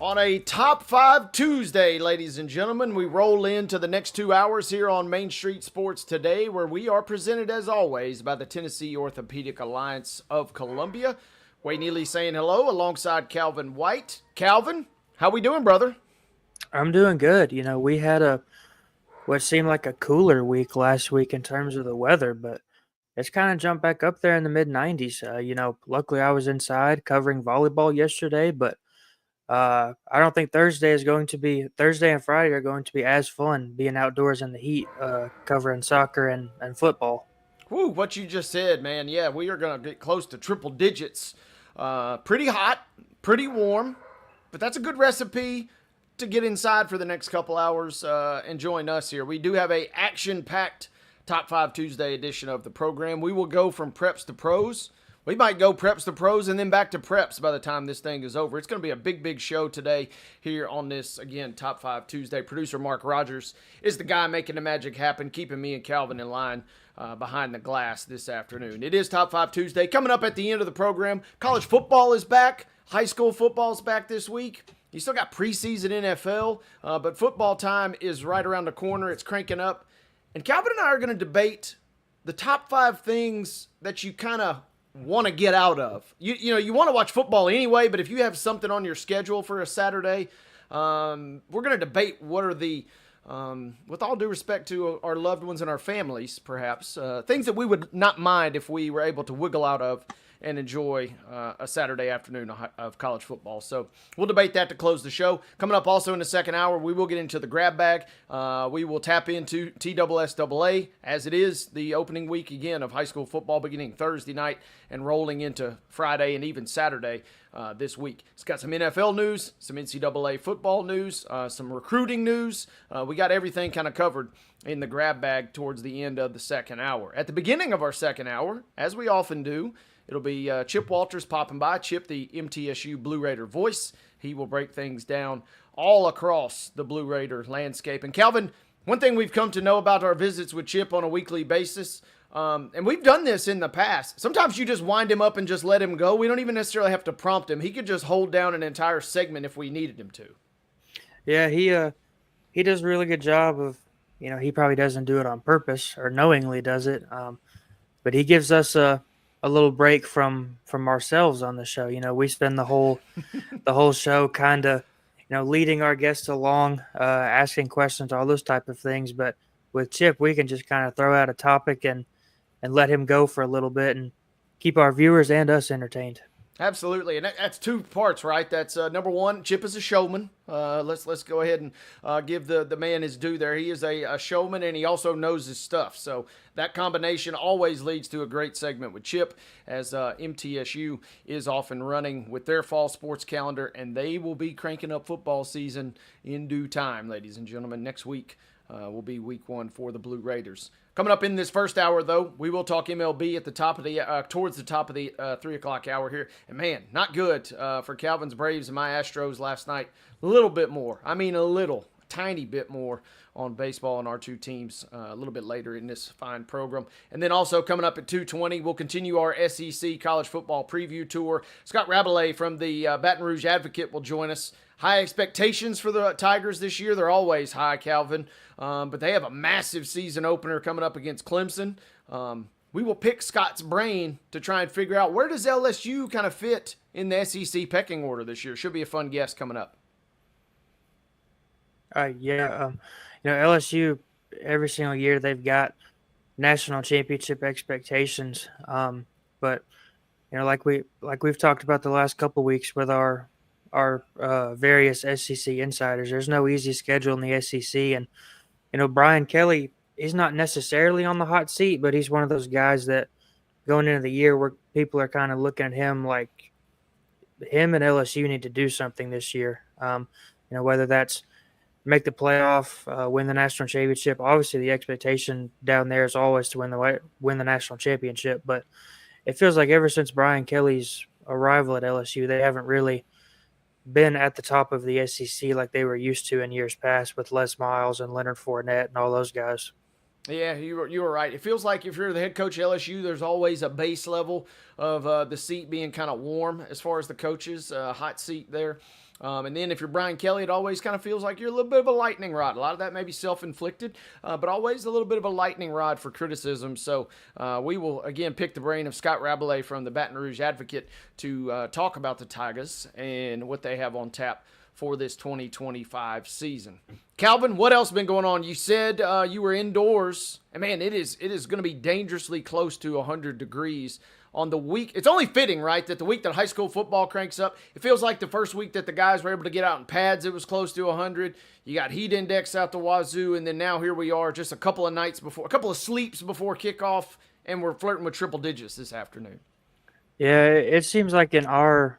On a Top 5 Tuesday, ladies and gentlemen, we roll into the next 2 hours here on Main Street Sports Today, where we are presented, as always, by the Tennessee Orthopedic Alliance of Columbia. Wayne Neely saying hello alongside Calvin White. Calvin, how we doing, brother? I'm doing good. We had what seemed like a cooler week last week in terms of the weather, but it's kind of jumped back up there in the mid 90s. Luckily I was inside covering volleyball yesterday, but I don't think Thursday and Friday are going to be as fun being outdoors in the heat, covering soccer and football. Whew, what you just said, man. Yeah, we are going to get close to triple digits. Pretty hot, pretty warm, but that's a good recipe to get inside for the next couple hours and join us here. We do have a action-packed Top 5 Tuesday edition of the program. We will go from preps to pros. We might go preps to pros and then back to preps by the time this thing is over. It's going to be a big show today here on this, again, Top 5 Tuesday. Producer Mark Rogers is the guy making the magic happen, keeping me and Calvin in line behind the glass this afternoon. It is Top 5 Tuesday. Coming up at the end of the program, college football is back. High school football is back this week. You still got preseason NFL, but football time is right around the corner. It's cranking up. And Calvin and I are going to debate the top 5 things that you kind of want to get out of. You want to watch football anyway, but if you have something on your schedule for a Saturday, we're going to debate what are the, with all due respect to our loved ones and our families, perhaps, things that we would not mind if we were able to wiggle out of and enjoy a Saturday afternoon of college football. So we'll debate that to close the show. Coming up also in the second hour, we will get into the grab bag. We will tap into TSSAA, as it is the opening week again of high school football beginning Thursday night and rolling into Friday and even Saturday this week. It's got some NFL news, some NCAA football news, some recruiting news. We got everything kind of covered in the grab bag towards the end of the second hour. At the beginning of our second hour, as we often do, it'll be Chip Walters popping by. Chip, the MTSU Blue Raider voice. He will break things down all across the Blue Raider landscape. And Calvin, one thing we've come to know about our visits with Chip on a weekly basis, and we've done this in the past. Sometimes you just wind him up and just let him go. We don't even necessarily have to prompt him. He could just hold down an entire segment if we needed him to. Yeah, he does a really good job of, he probably doesn't do it on purpose or knowingly does it, but he gives us a little break from ourselves on the show. We spend the whole show kind of, leading our guests along, asking questions, all those type of things. But with Chip, we can just kind of throw out a topic and let him go for a little bit and keep our viewers and us entertained. Absolutely, and that's 2 parts, right? That's number one. Chip is a showman. Let's go ahead and give the man his due there. He is a showman, and he also knows his stuff. So that combination always leads to a great segment with Chip, as MTSU is off and running with their fall sports calendar, and they will be cranking up football season in due time, ladies and gentlemen. Next week will be week 1 for the Blue Raiders. Coming up in this first hour, though, we will talk MLB at the top of the towards the top of the 3 o'clock hour here. And man, not good for Calvin's Braves and my Astros last night. A little bit more. I mean, a tiny bit more on baseball and our 2 teams a little bit later in this fine program. And then also coming up at 2:20, we'll continue our SEC college football preview tour. Scott Rabelais from the Baton Rouge Advocate will join us. High expectations for the Tigers this year. They're always high, Calvin. But they have a massive season opener coming up against Clemson. We will pick Scott's brain to try and figure out where does LSU kind of fit in the SEC pecking order this year. Should be a fun guest coming up. Yeah, LSU, every single year they've got national championship expectations. But like we've talked about the last couple of weeks with our various SEC insiders, there's no easy schedule in the SEC, and Brian Kelly, he's not necessarily on the hot seat, but he's one of those guys that going into the year where people are kind of looking at him like him and LSU need to do something this year. Whether that's make the playoff, win the national championship. Obviously, the expectation down there is always to win the national championship. But it feels like ever since Brian Kelly's arrival at LSU, they haven't really been at the top of the SEC like they were used to in years past with Les Miles and Leonard Fournette and all those guys. Yeah, you were right. It feels like if you're the head coach at LSU, there's always a base level of the seat being kind of warm as far as the coaches, hot seat there. And then if you're Brian Kelly, it always kind of feels like you're a little bit of a lightning rod. A lot of that may be self-inflicted, but always a little bit of a lightning rod for criticism. So we will, again, pick the brain of Scott Rabelais from the Baton Rouge Advocate to talk about the Tigers and what they have on tap for this 2025 season. Calvin, what else been going on? You said you were indoors, and man, it is going to be dangerously close to 100 degrees on the week. It's only fitting, right, that the week that high school football cranks up, it feels like the first week that the guys were able to get out in pads, it was close to 100. You got heat index out the wazoo, and then now here we are just a couple of sleeps before kickoff, and we're flirting with triple digits this afternoon. Yeah, it seems like in our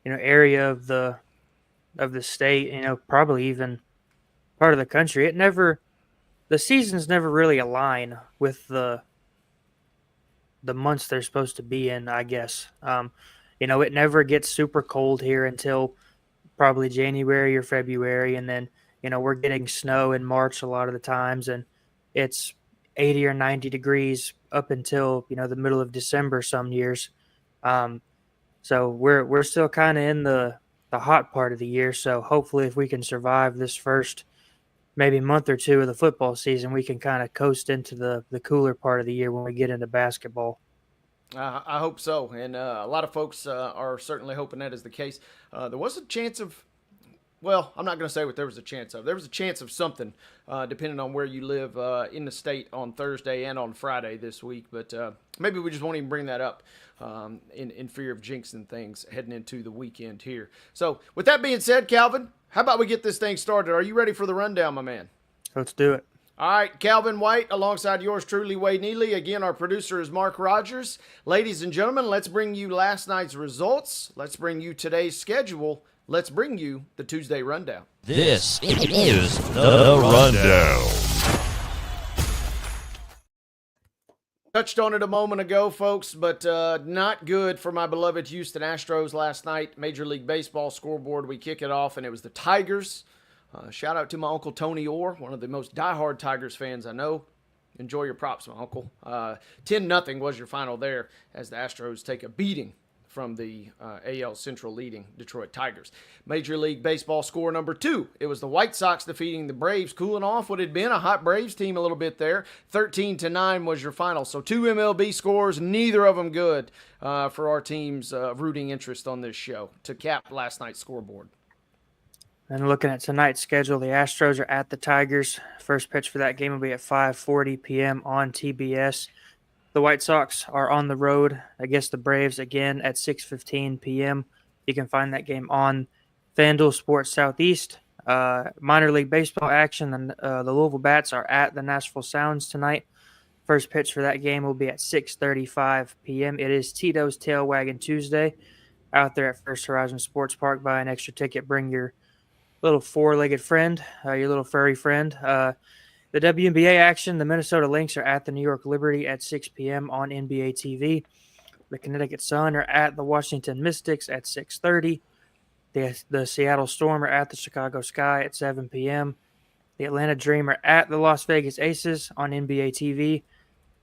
area of the state, probably even part of the country, the seasons never really align with the months they're supposed to be in, I guess. It never gets super cold here until probably January or February, and then we're getting snow in March a lot of the times, and it's 80 or 90 degrees up until the middle of December some years. So we're still kind of in the hot part of the year. So hopefully, if we can survive this first maybe month or two of the football season, we can kind of coast into the cooler part of the year when we get into basketball. I hope so, and a lot of folks are certainly hoping that is the case. There was a chance of, well, I'm not going to say what there was a chance of. There was a chance of something, depending on where you live in the state on Thursday and on Friday this week. But maybe we just won't even bring that up in fear of jinxing things heading into the weekend here. So with that being said, Calvin, how about we get this thing started? Are you ready for the rundown, my man? Let's do it. All right, Calvin White, alongside yours truly, Wade Neely. Again, our producer is Mark Rogers. Ladies and gentlemen, let's bring you last night's results. Let's bring you today's schedule. Let's bring you the Tuesday Rundown. This is the Rundown. Touched on it a moment ago, folks, but not good for my beloved Houston Astros last night. Major League Baseball scoreboard, we kick it off, and it was the Tigers. Shout out to my Uncle Tony Orr, one of the most diehard Tigers fans I know. Enjoy your props, my uncle. 10-0 was your final there as the Astros take a beating from the AL Central leading Detroit Tigers. Major League Baseball score number 2. It was the White Sox defeating the Braves, cooling off what had been a hot Braves team a little bit there. 13-9 was your final. So 2 MLB scores, neither of them good for our team's rooting interest on this show to cap last night's scoreboard. And looking at tonight's schedule, the Astros are at the Tigers. First pitch for that game will be at 5:40 p.m. on TBS. The White Sox are on the road against the Braves again at 6:15 p.m. You can find that game on FanDuel Sports Southeast. Minor League Baseball action, and the Louisville Bats are at the Nashville Sounds tonight. First pitch for that game will be at 6:35 p.m. It is Tito's Tail Wagon Tuesday out there at First Horizon Sports Park. Buy an extra ticket. Bring your little four-legged friend, your little furry friend. The WNBA action, the Minnesota Lynx are at the New York Liberty at 6 p.m. on NBA TV. The Connecticut Sun are at the Washington Mystics at 6:30. The Seattle Storm are at the Chicago Sky at 7 p.m. The Atlanta Dream are at the Las Vegas Aces on NBA TV.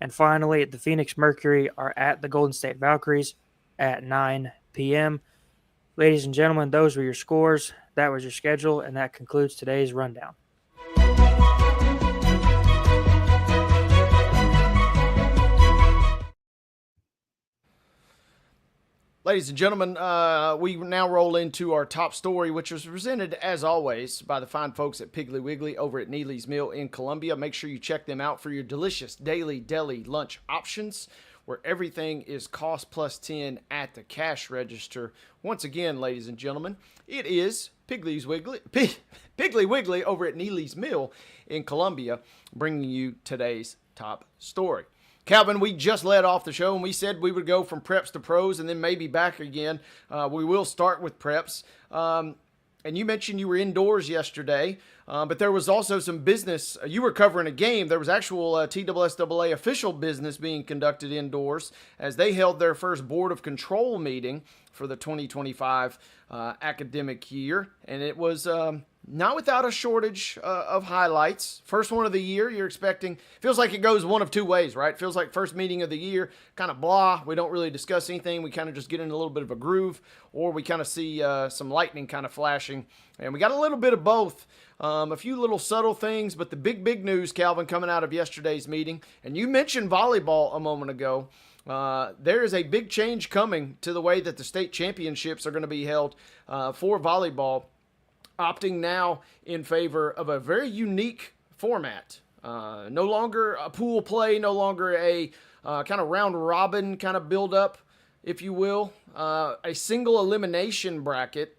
And finally, the Phoenix Mercury are at the Golden State Valkyries at 9 p.m. Ladies and gentlemen, those were your scores. That was your schedule, and that concludes today's rundown. Ladies and gentlemen, we now roll into our top story, which was presented, as always, by the fine folks at Piggly Wiggly over at Neely's Mill in Columbia. Make sure you check them out for your delicious daily deli lunch options, where everything is cost plus 10 at the cash register. Once again, ladies and gentlemen, it is Piggly Wiggly over at Neely's Mill in Columbia, bringing you today's top story. Calvin, we just led off the show, and we said we would go from preps to pros and then maybe back again. We will start with preps. And you mentioned you were indoors yesterday, but there was also some business. You were covering a game. There was actual TSSAA official business being conducted indoors as they held their first Board of Control meeting for the 2025 academic year. And it was not without a shortage of highlights. First one of the year, you're expecting, feels like it goes one of two ways, right? Feels like first meeting of the year, kind of blah. We don't really discuss anything. We kind of just get in a little bit of a groove, or we kind of see some lightning kind of flashing. And we got a little bit of both. A few little subtle things, but the big news, Calvin, coming out of yesterday's meeting, and you mentioned volleyball a moment ago. There is a big change coming to the way that the state championships are going to be held for volleyball, opting now in favor of a very unique format. No longer a pool play, no longer a kind of round robin kind of build up, if you will. A single elimination bracket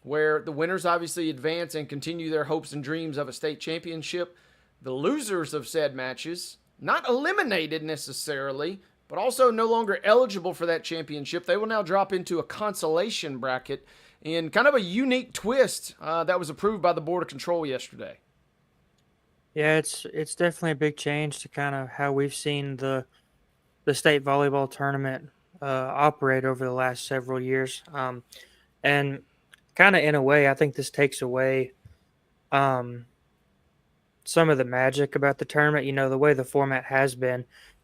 where the winners obviously advance and continue their hopes and dreams of a state championship. The losers of said matches, not eliminated necessarily, but also no longer eligible for that championship. They will now drop into a consolation bracket in kind of a unique twist that was approved by the Board of Control yesterday. Yeah, it's definitely a big change to kind of how we've seen the state volleyball tournament operate over the last several years, and kind of in a way, I think this takes away some of the magic about the tournament. You know, the way the format has been.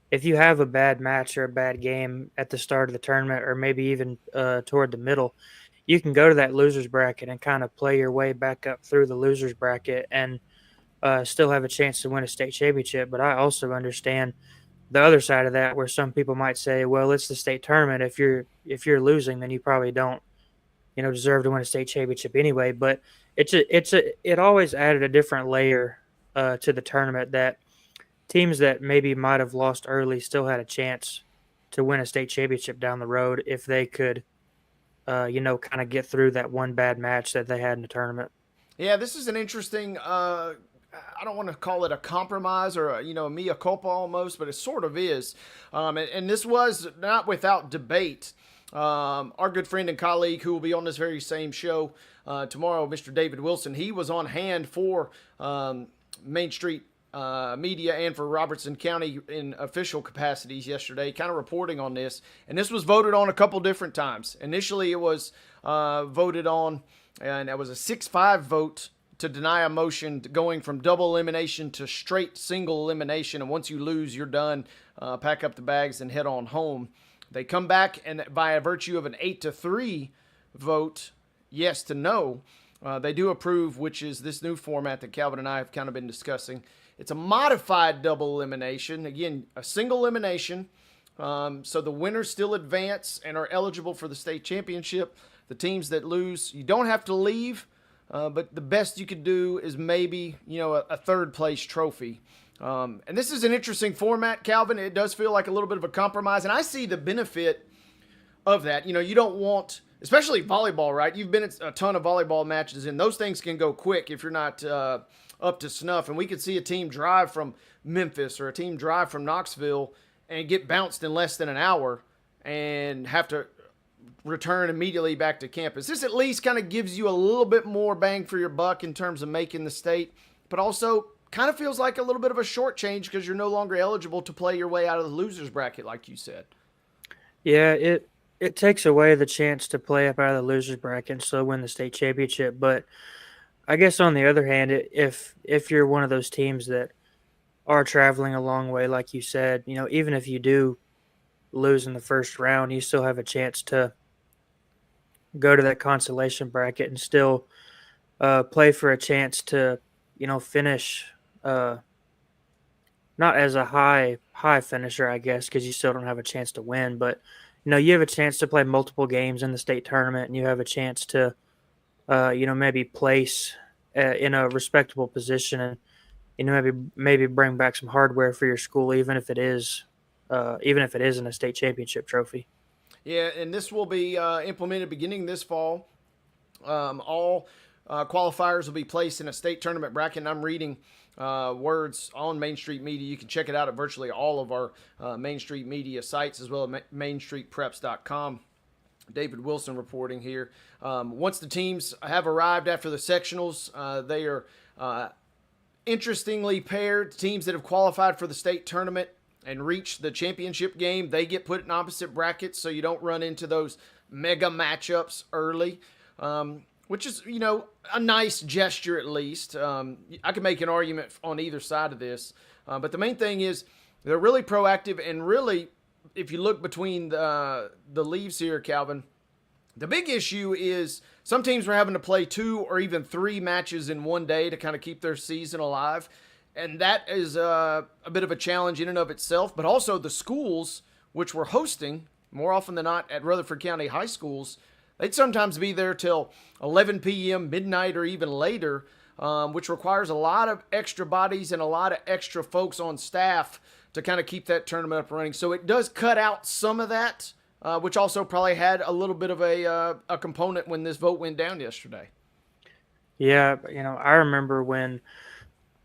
If you have a bad match or a bad game at the start of the tournament, or maybe even toward the middle, you can go to that losers bracket and kind of play your way back up through the losers bracket and still have a chance to win a state championship. But I also understand the other side of that, where some people might say, "Well, it's the state tournament. If you're losing, then you probably don't, deserve to win a state championship anyway." But it always added a different layer to the tournament, that teams that maybe might have lost early still had a chance to win a state championship down the road if they could, kind of get through that one bad match that they had in the tournament. Yeah, this is an interesting, I don't want to call it a compromise or, a mea culpa almost, but it sort of is. And this was not without debate. Our good friend and colleague who will be on this very same show tomorrow, Mr. David Wilson, he was on hand for Main Street media and for Robertson County in official capacities yesterday, kind of reporting on this. And this was voted on a couple different times. Initially, it was voted on, and it was a 6-5 vote to deny a motion going from double elimination to straight single elimination. And once you lose, you're done. Pack up the bags and head on home. They come back, and by virtue of an 8-3 vote, yes to no, they do approve, which is this new format that Calvin and I have kind of been discussing. It's a modified double elimination. Again, a single elimination. So the winners still advance and are eligible for the state championship. The teams that lose, you don't have to leave, but the best you could do is maybe, a third place trophy. And this is an interesting format, Calvin. It does feel like a little bit of a compromise, and I see the benefit of that. You don't want, especially volleyball, right? You've been at a ton of volleyball matches, and those things can go quick if you're not up to snuff. And we could see a team drive from Memphis or a team drive from Knoxville and get bounced in less than an hour and have to return immediately back to campus. This at least kind of gives you a little bit more bang for your buck in terms of making the state, but also kind of feels like a little bit of a short change because you're no longer eligible to play your way out of the losers bracket, like you said. Yeah, it takes away the chance to play up out of the losers bracket and still win the state championship. But I guess on the other hand, if you're one of those teams that are traveling a long way, like you said, even if you do lose in the first round, you still have a chance to go to that consolation bracket and still play for a chance to, finish not as a high finisher, I guess, because you still don't have a chance to win, but you have a chance to play multiple games in the state tournament, and you have a chance to maybe place in a respectable position, and maybe bring back some hardware for your school, even if it isn't a state championship trophy. Yeah, and this will be implemented beginning this fall. All qualifiers will be placed in a state tournament bracket. And I'm reading words on Main Street Media. You can check it out at virtually all of our Main Street Media sites, as well as mainstreetpreps.com. David Wilson reporting here. Once the teams have arrived after the sectionals, they are interestingly paired. Teams that have qualified for the state tournament and reach the championship game, they get put in opposite brackets so you don't run into those mega matchups early. which is, a nice gesture at least. I could make an argument on either side of this. But the main thing is they're really proactive, and really, if you look between the leaves here, Calvin, the big issue is some teams were having to play 2 or even 3 matches in one day to kind of keep their season alive. And that is a bit of a challenge in and of itself. But also the schools, which were hosting more often than not at Rutherford County high schools, they'd sometimes be there till 11 p.m., midnight, or even later, which requires a lot of extra bodies and a lot of extra folks on staff to kind of keep that tournament up and running. So it does cut out some of that, which also probably had a little bit of a component when this vote went down yesterday. Yeah, I remember when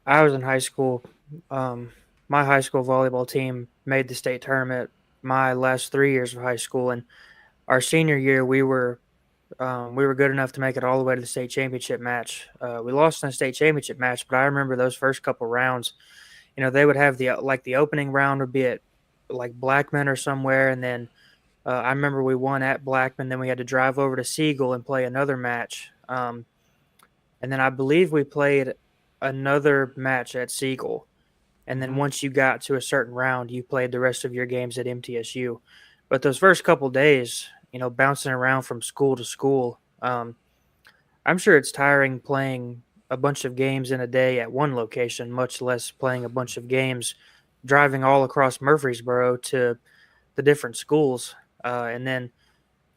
I was in high school, my high school volleyball team made the state tournament my last 3 years of high school, and our senior year we were good enough to make it all the way to the state championship match. We lost in the state championship match, but I remember those first couple rounds. They would have the opening round would be at like Blackman or somewhere, and then I remember we won at Blackman. Then we had to drive over to Siegel and play another match, and then I believe we played another match at Siegel. And then once you got to a certain round, you played the rest of your games at MTSU. But those first couple days, bouncing around from school to school, I'm sure it's tiring playing a bunch of games in a day at one location, much less playing a bunch of games driving all across Murfreesboro to the different schools. And then,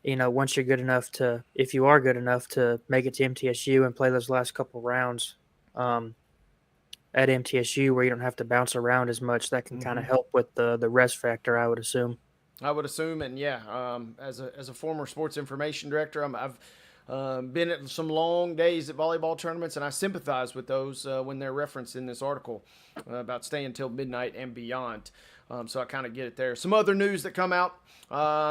once you're good enough if you are good enough to make it to MTSU and play those last couple rounds, at MTSU where you don't have to bounce around as much, that can kind of help with the rest factor, I would assume. And as a former sports information director, I've been at some long days at volleyball tournaments, and I sympathize with those when they're referenced in this article about staying till midnight and beyond. So I kind of get it there. Some other news that come out.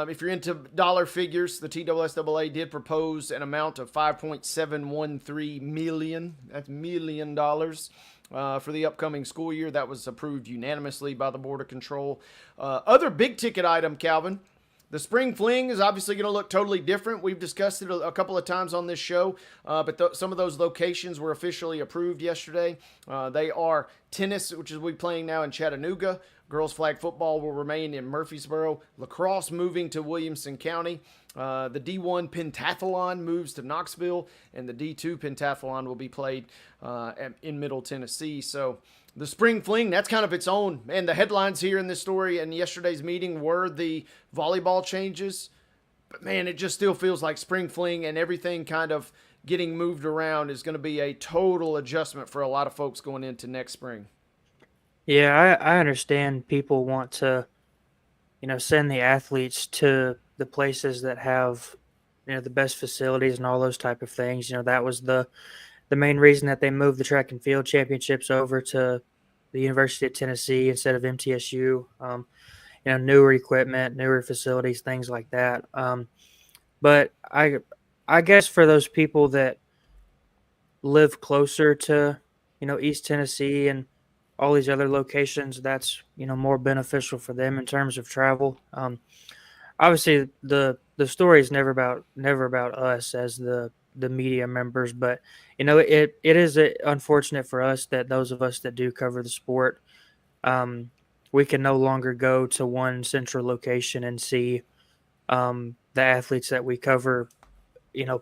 If you're into dollar figures, the TSSAA did propose an amount of $5.713 million. That's $1 million. For the upcoming school year. That was approved unanimously by the Board of Control. Other big ticket item, Calvin, the spring fling is obviously going to look totally different. We've discussed it a couple of times on this show, but some of those locations were officially approved yesterday. They are tennis, which is we playing now in Chattanooga. Girls flag football will remain in Murfreesboro. Lacrosse moving to Williamson County. The D1 pentathlon moves to Knoxville, and the D2 pentathlon will be played in Middle Tennessee. So the spring fling, that's kind of its own. And the headlines here in this story and yesterday's meeting were the volleyball changes. But, man, it just still feels like spring fling and everything kind of getting moved around is going to be a total adjustment for a lot of folks going into next spring. Yeah, I understand people want to, send the athletes to the places that have, the best facilities and all those type of things. That was the main reason that they moved the track and field championships over to the University of Tennessee instead of MTSU. Newer equipment, newer facilities, things like that. But I guess for those people that live closer to, East Tennessee and all these other locations, that's, more beneficial for them in terms of travel. Obviously the story is never about us as the media members, but it is unfortunate for us that those of us that do cover the sport, we can no longer go to one central location and see the athletes that we cover,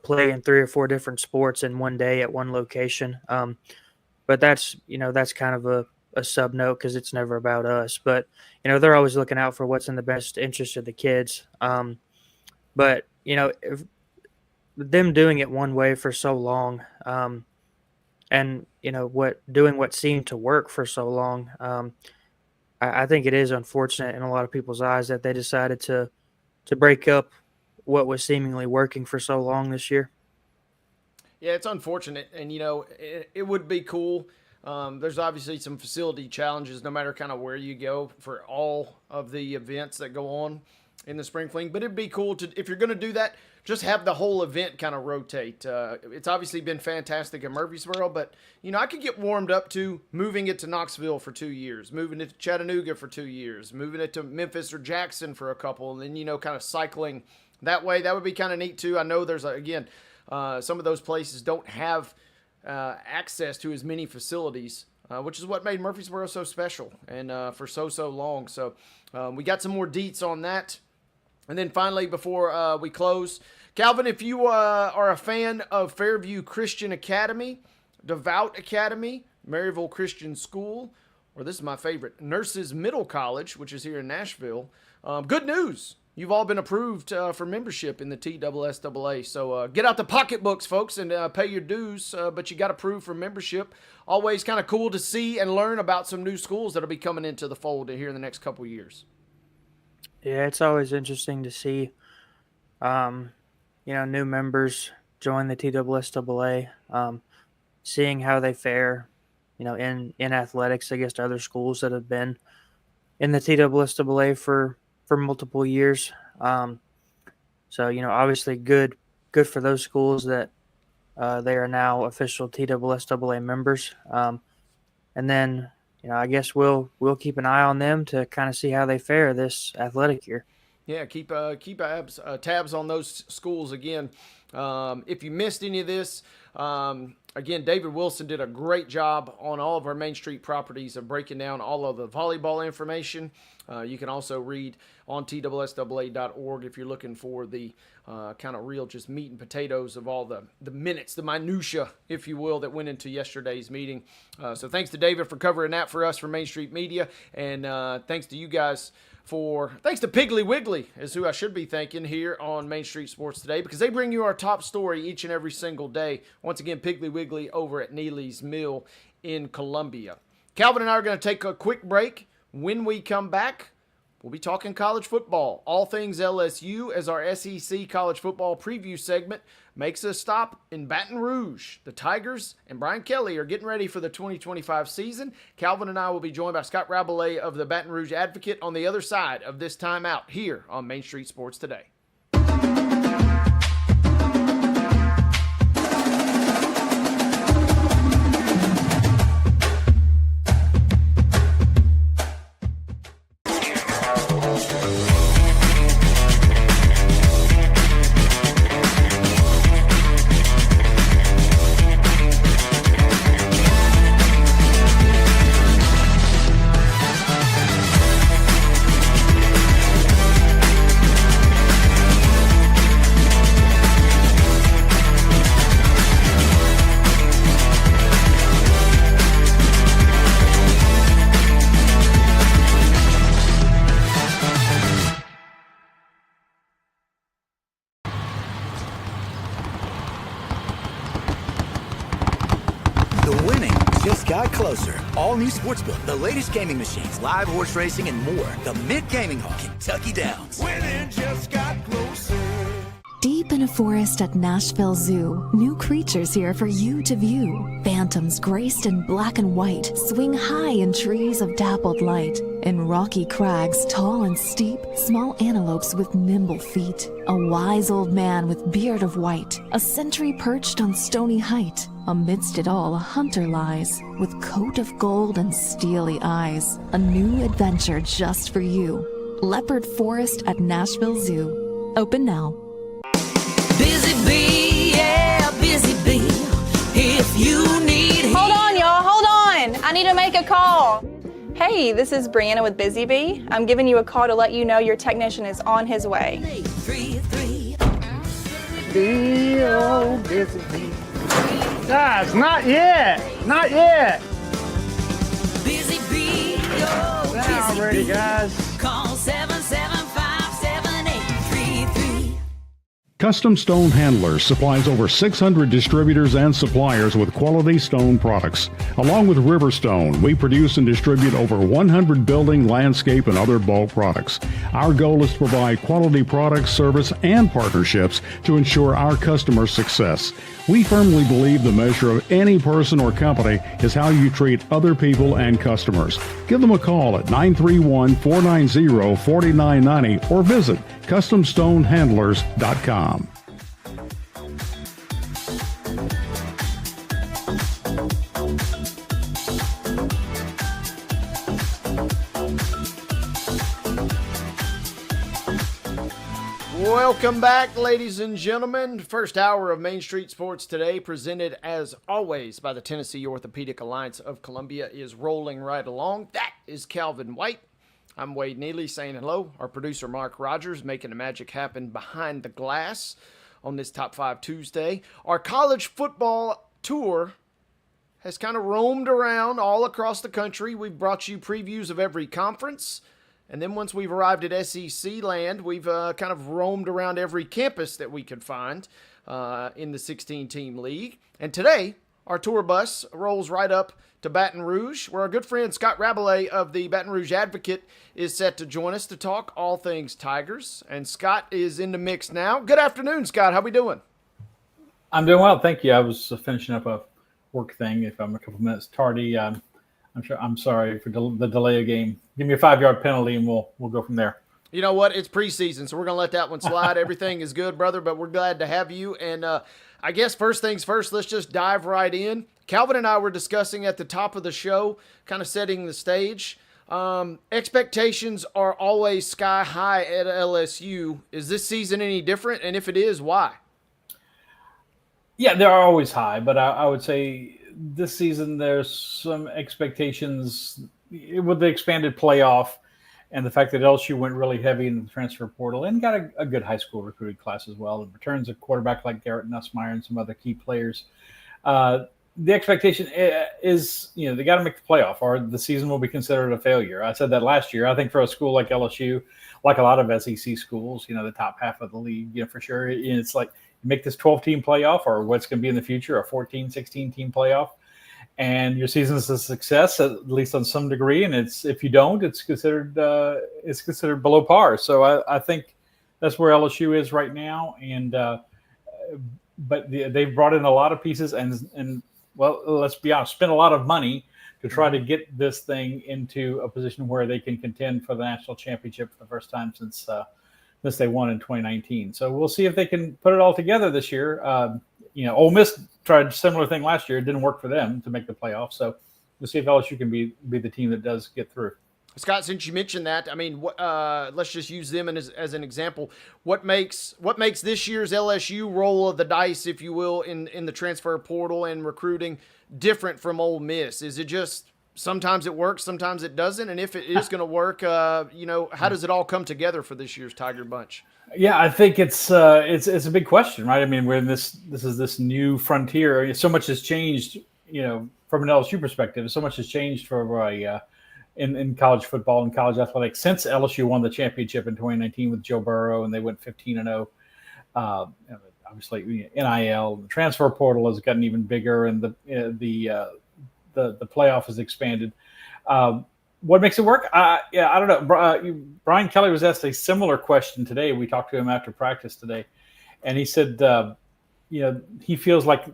play in 3 or 4 different sports in one day at one location. But that's kind of a sub note because it's never about us. But they're always looking out for what's in the best interest of the kids. But if them doing it one way for so long, and doing what seemed to work for so long, I think it is unfortunate in a lot of people's eyes that they decided to break up what was seemingly working for so long this year. Yeah, it's unfortunate, and it would be cool. There's obviously some facility challenges no matter kind of where you go for all of the events that go on in the spring fling, but it'd be cool to, if you're going to do that, just have the whole event kind of rotate. It's obviously been fantastic in Murfreesboro, but I could get warmed up to moving it to Knoxville for 2 years, moving it to Chattanooga for 2 years, moving it to Memphis or Jackson for a couple, and then kind of cycling that way. That would be kind of neat too. I know there's some of those places don't have access to as many facilities, which is what made Murfreesboro so special and for so long. So we got some more deets on that. And then finally, before we close, Calvin, if you are a fan of Fairview Christian Academy, Devout Academy, Maryville Christian School, or this is my favorite, Nurses Middle College, which is here in Nashville, good news. You've all been approved for membership in the TSSAA. So get out the pocketbooks, folks, and pay your dues. But you got approved for membership. Always kind of cool to see and learn about some new schools that'll be coming into the fold here in the next couple years. Yeah, it's always interesting to see, new members join the TSSAA, seeing how they fare, in athletics against other schools that have been in the TSSAA for multiple years. So, obviously good for those schools that they are now official TSSAA members. And then, I guess we'll keep an eye on them to kind of see how they fare this athletic year. Yeah, keep tabs on those schools again. If you missed any of this, again, David Wilson did a great job on all of our Main Street properties of breaking down all of the volleyball information. You can also read on TSSAA.org if you're looking for the kind of real just meat and potatoes of all the minutes, the minutia, if you will, that went into yesterday's meeting. So thanks to David for covering that for us from Main Street Media, and thanks to you guys thanks to Piggly Wiggly is who I should be thanking here on Main Street Sports Today, because they bring you our top story each and every single day. Once again, Piggly Wiggly over at Neely's Mill in Columbia. Calvin and I are going to take a quick break. When we come back, we'll be talking college football, all things LSU, as our SEC college football preview segment makes a stop in Baton Rouge. The Tigers and Brian Kelly are getting ready for the 2025 season. Calvin and I will be joined by Scott Rabelais of the Baton Rouge Advocate on the other side of this timeout here on Main Street Sports Today. All new Sportsbook, the latest gaming machines, live horse racing, and more. The Mint Gaming Hall, Kentucky Downs. Winning just got closer. Deep in a forest at Nashville Zoo, new creatures here for you to view. Phantoms graced in black and white swing high in trees of dappled light. In rocky crags, tall and steep, small antelopes with nimble feet. A wise old man with beard of white, a sentry perched on stony height. Amidst it all, a hunter lies, with coat of gold and steely eyes. A new adventure just for you. Leopard Forest at Nashville Zoo. Open now. Busy bee, yeah, busy bee. If you need... Hold on, y'all, hold on. I need to make a call. Hey, this is Brianna with Busy Bee. I'm giving you a call to let you know your technician is on his way. 333. Busy bee. Guys, not yet. Not yet. Busy bee, oh, Now busy ready, bee. guys. Call 775-7833. Custom Stone Handlers supplies over 600 distributors and suppliers with quality stone products. Along with Riverstone, we produce and distribute over 100 building, landscape, and other bulk products. Our goal is to provide quality products, service, and partnerships to ensure our customers' success. We firmly believe the measure of any person or company is how you treat other people and customers. Give them a call at 931-490-4990 or visit CustomStoneHandlers.com. Welcome back, ladies and gentlemen. First hour of Main Street Sports Today, presented as always by the Tennessee Orthopedic Alliance of Columbia, is rolling right along. That is Calvin White. I'm Wade Neely saying hello. Our producer, Mark Rogers, making the magic happen behind the glass on this Top 5 Tuesday. Our college football tour has kind of roamed around all across the country. We've brought you previews of every conference. And then once we've arrived at SEC land, we've kind of roamed around every campus that we could find in the 16-team league. And today, our tour bus rolls right up to Baton Rouge, where our good friend Scott Rabelais of the Baton Rouge Advocate is set to join us to talk all things Tigers. And Scott is in the mix now. Good afternoon, Scott. How we doing? I'm doing well, thank you. I was finishing up a work thing. If I'm a couple minutes tardy, I'm sorry for the delay of game. Give me a 5-yard penalty, and we'll go from there. You know what? It's preseason, so we're going to let that one slide. Everything is good, brother, but we're glad to have you. And I guess first things first, let's just dive right in. Calvin and I were discussing at the top of the show, kind of setting the stage. Expectations are always sky high at LSU. Is this season any different? And if it is, why? Yeah, they are always high, but I would say this season there's some expectations with the expanded playoff and the fact that LSU went really heavy in the transfer portal and got a good high school recruiting class as well, and returns a quarterback like Garrett Nussmeier and some other key players. The expectation is, they got to make the playoff or the season will be considered a failure. I said that last year. I think for a school like LSU, like a lot of SEC schools, the top half of the league, for sure, it's like you make this 12-team playoff or what's going to be in the future, a 14, 16-team playoff, and your season's a success, at least on some degree. And if you don't, it's considered below par. So I think that's where LSU is right now. And but they've brought in a lot of pieces and well, let's be honest, spent a lot of money to try to get this thing into a position where they can contend for the national championship for the first time since they won in 2019. So we'll see if they can put it all together this year. Ole Miss tried a similar thing last year. It didn't work for them to make the playoffs. So we'll see if LSU can be the team that does get through. Scott, since you mentioned that, I mean, let's just use them as an example. What makes this year's LSU roll of the dice, if you will, in the transfer portal and recruiting different from Ole Miss? Is it just sometimes it works, sometimes it doesn't? And if it is going to work, how does it all come together for this year's Tiger Bunch? Yeah, I think it's a big question, right? I mean, we're in this is this new frontier. So much has changed, from an LSU perspective. So much has changed for in college football and college athletics since LSU won the championship in 2019 with Joe Burrow, and they went 15-0. Obviously, NIL, the transfer portal has gotten even bigger, and the playoff has expanded. What makes it work? I don't know. Brian Kelly was asked a similar question today. We talked to him after practice today, and he said, he feels like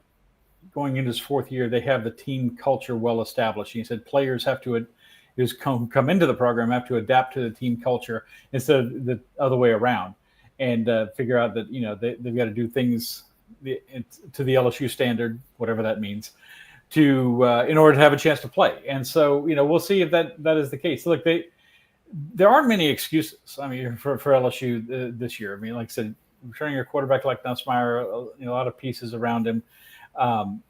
going into his fourth year, they have the team culture well established. He said players have to come into the program, have to adapt to the team culture instead of the other way around, and figure out that they've got to do things to the LSU standard, whatever that means, in order to have a chance to play. And so we'll see if that is the case. Look, there aren't many excuses. I mean, for LSU this year. I mean, like I said, returning a quarterback like Nussmeier, a lot of pieces around him.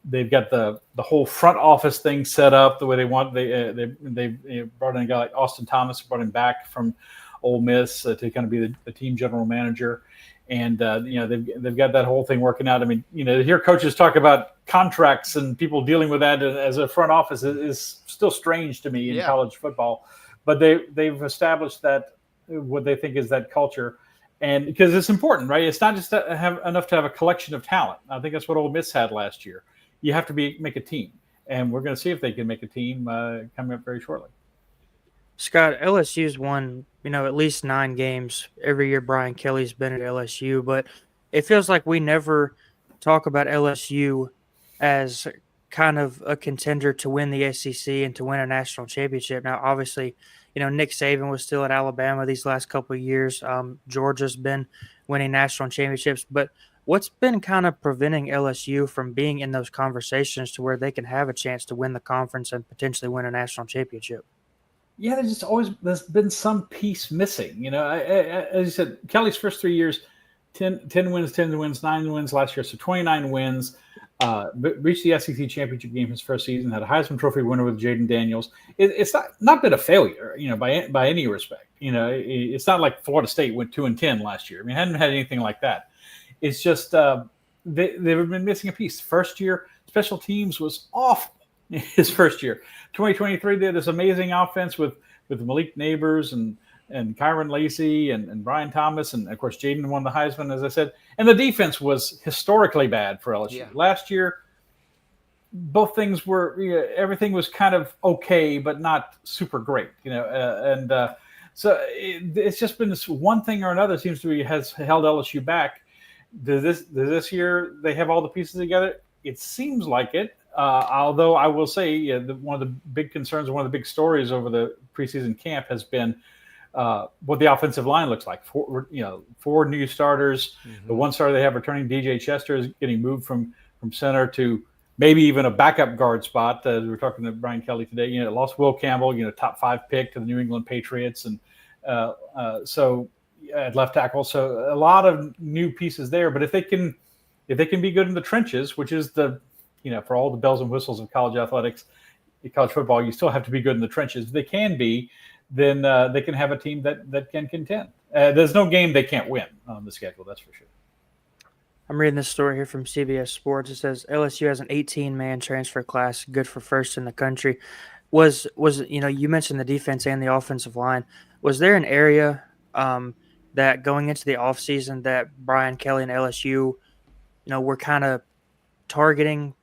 They've got the whole front office thing set up the way they want. They brought in a guy like Austin Thomas, brought him back from Ole Miss to kind of be the team general manager, and they've got that whole thing working out. I mean, to hear coaches talk about contracts and people dealing with that as a front office is still strange to me in college football, but they've established that what they think is that culture. And because it's important, right? It's not just to have a collection of talent. I think that's what Ole Miss had last year. You have to make a team, and we're going to see if they can make a team coming up very shortly. Scott, LSU's won, at least 9 games every year Brian Kelly's been at LSU, but it feels like we never talk about LSU as kind of a contender to win the SEC and to win a national championship. Now, obviously, Nick Saban was still at Alabama these last couple of years. Georgia's been winning national championships. But what's been kind of preventing LSU from being in those conversations to where they can have a chance to win the conference and potentially win a national championship? Yeah, there's been some piece missing. As you said, Kelly's first 3 years, 10 wins, 10 wins, 9 wins last year, so 29 wins. Reached the SEC championship game his first season. Had a Heisman Trophy winner with Jaden Daniels. It's not been a failure, by any respect. It's not like Florida State went 2-10 last year. I mean, hadn't had anything like that. It's just they've been missing a piece. First year, special teams was awful. His first year, 2023, they had this amazing offense with Malik Neighbors and Kyron Lacey and Brian Thomas, and of course Jaden won the Heisman, as I said. And the defense was historically bad for LSU. Yeah. Last year, both things were everything was kind of okay, but not super great. So it's just been this one thing or another seems to be has held LSU back. Does this year they have all the pieces together? It seems like it. Although I will say one of the big concerns, one of the big stories over the preseason camp has been what the offensive line looks like. Four new starters. Mm-hmm. The one starter they have returning, DJ Chester, is getting moved from center to maybe even a backup guard spot. We were talking to Brian Kelly today. Lost Will Campbell, top 5 pick to the New England Patriots, and so at left tackle. So a lot of new pieces there. But if they can be good in the trenches, which is for all the bells and whistles of college athletics, college football, you still have to be good in the trenches. If they can be, then they can have a team that can contend. There's no game they can't win on the schedule, that's for sure. I'm reading this story here from CBS Sports. It says LSU has an 18-man transfer class, good for first in the country. Was you mentioned the defense and the offensive line. Was there an area that going into the offseason that Brian Kelly and LSU, were kind of targeting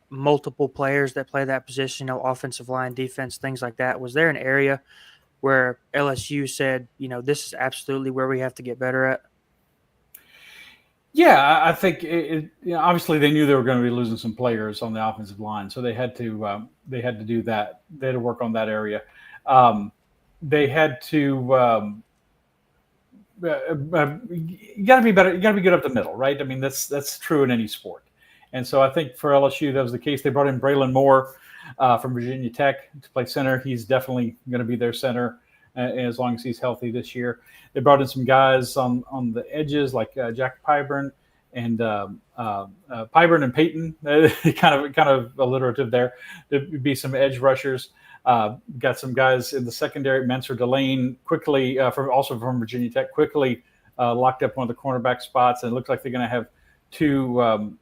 multiple players that play that position, offensive line, defense, things like that? Was there an area where LSU said, this is absolutely where we have to get better at? Yeah, I think obviously they knew they were going to be losing some players on the offensive line, so they had to do that. They had to work on that area. They had to. You got to be better. You got to be good up the middle, right? I mean, that's true in any sport. And so I think for LSU that was the case. They brought in Braylon Moore from Virginia Tech to play center. He's definitely going to be their center as long as he's healthy this year. They brought in some guys on the edges like Jack Pyburn and Pyburn and Peyton, kind of alliterative there. There'd be some edge rushers. Got some guys in the secondary. Menser Delane quickly, also from Virginia Tech, quickly locked up one of the cornerback spots, and it looks like they're going to have two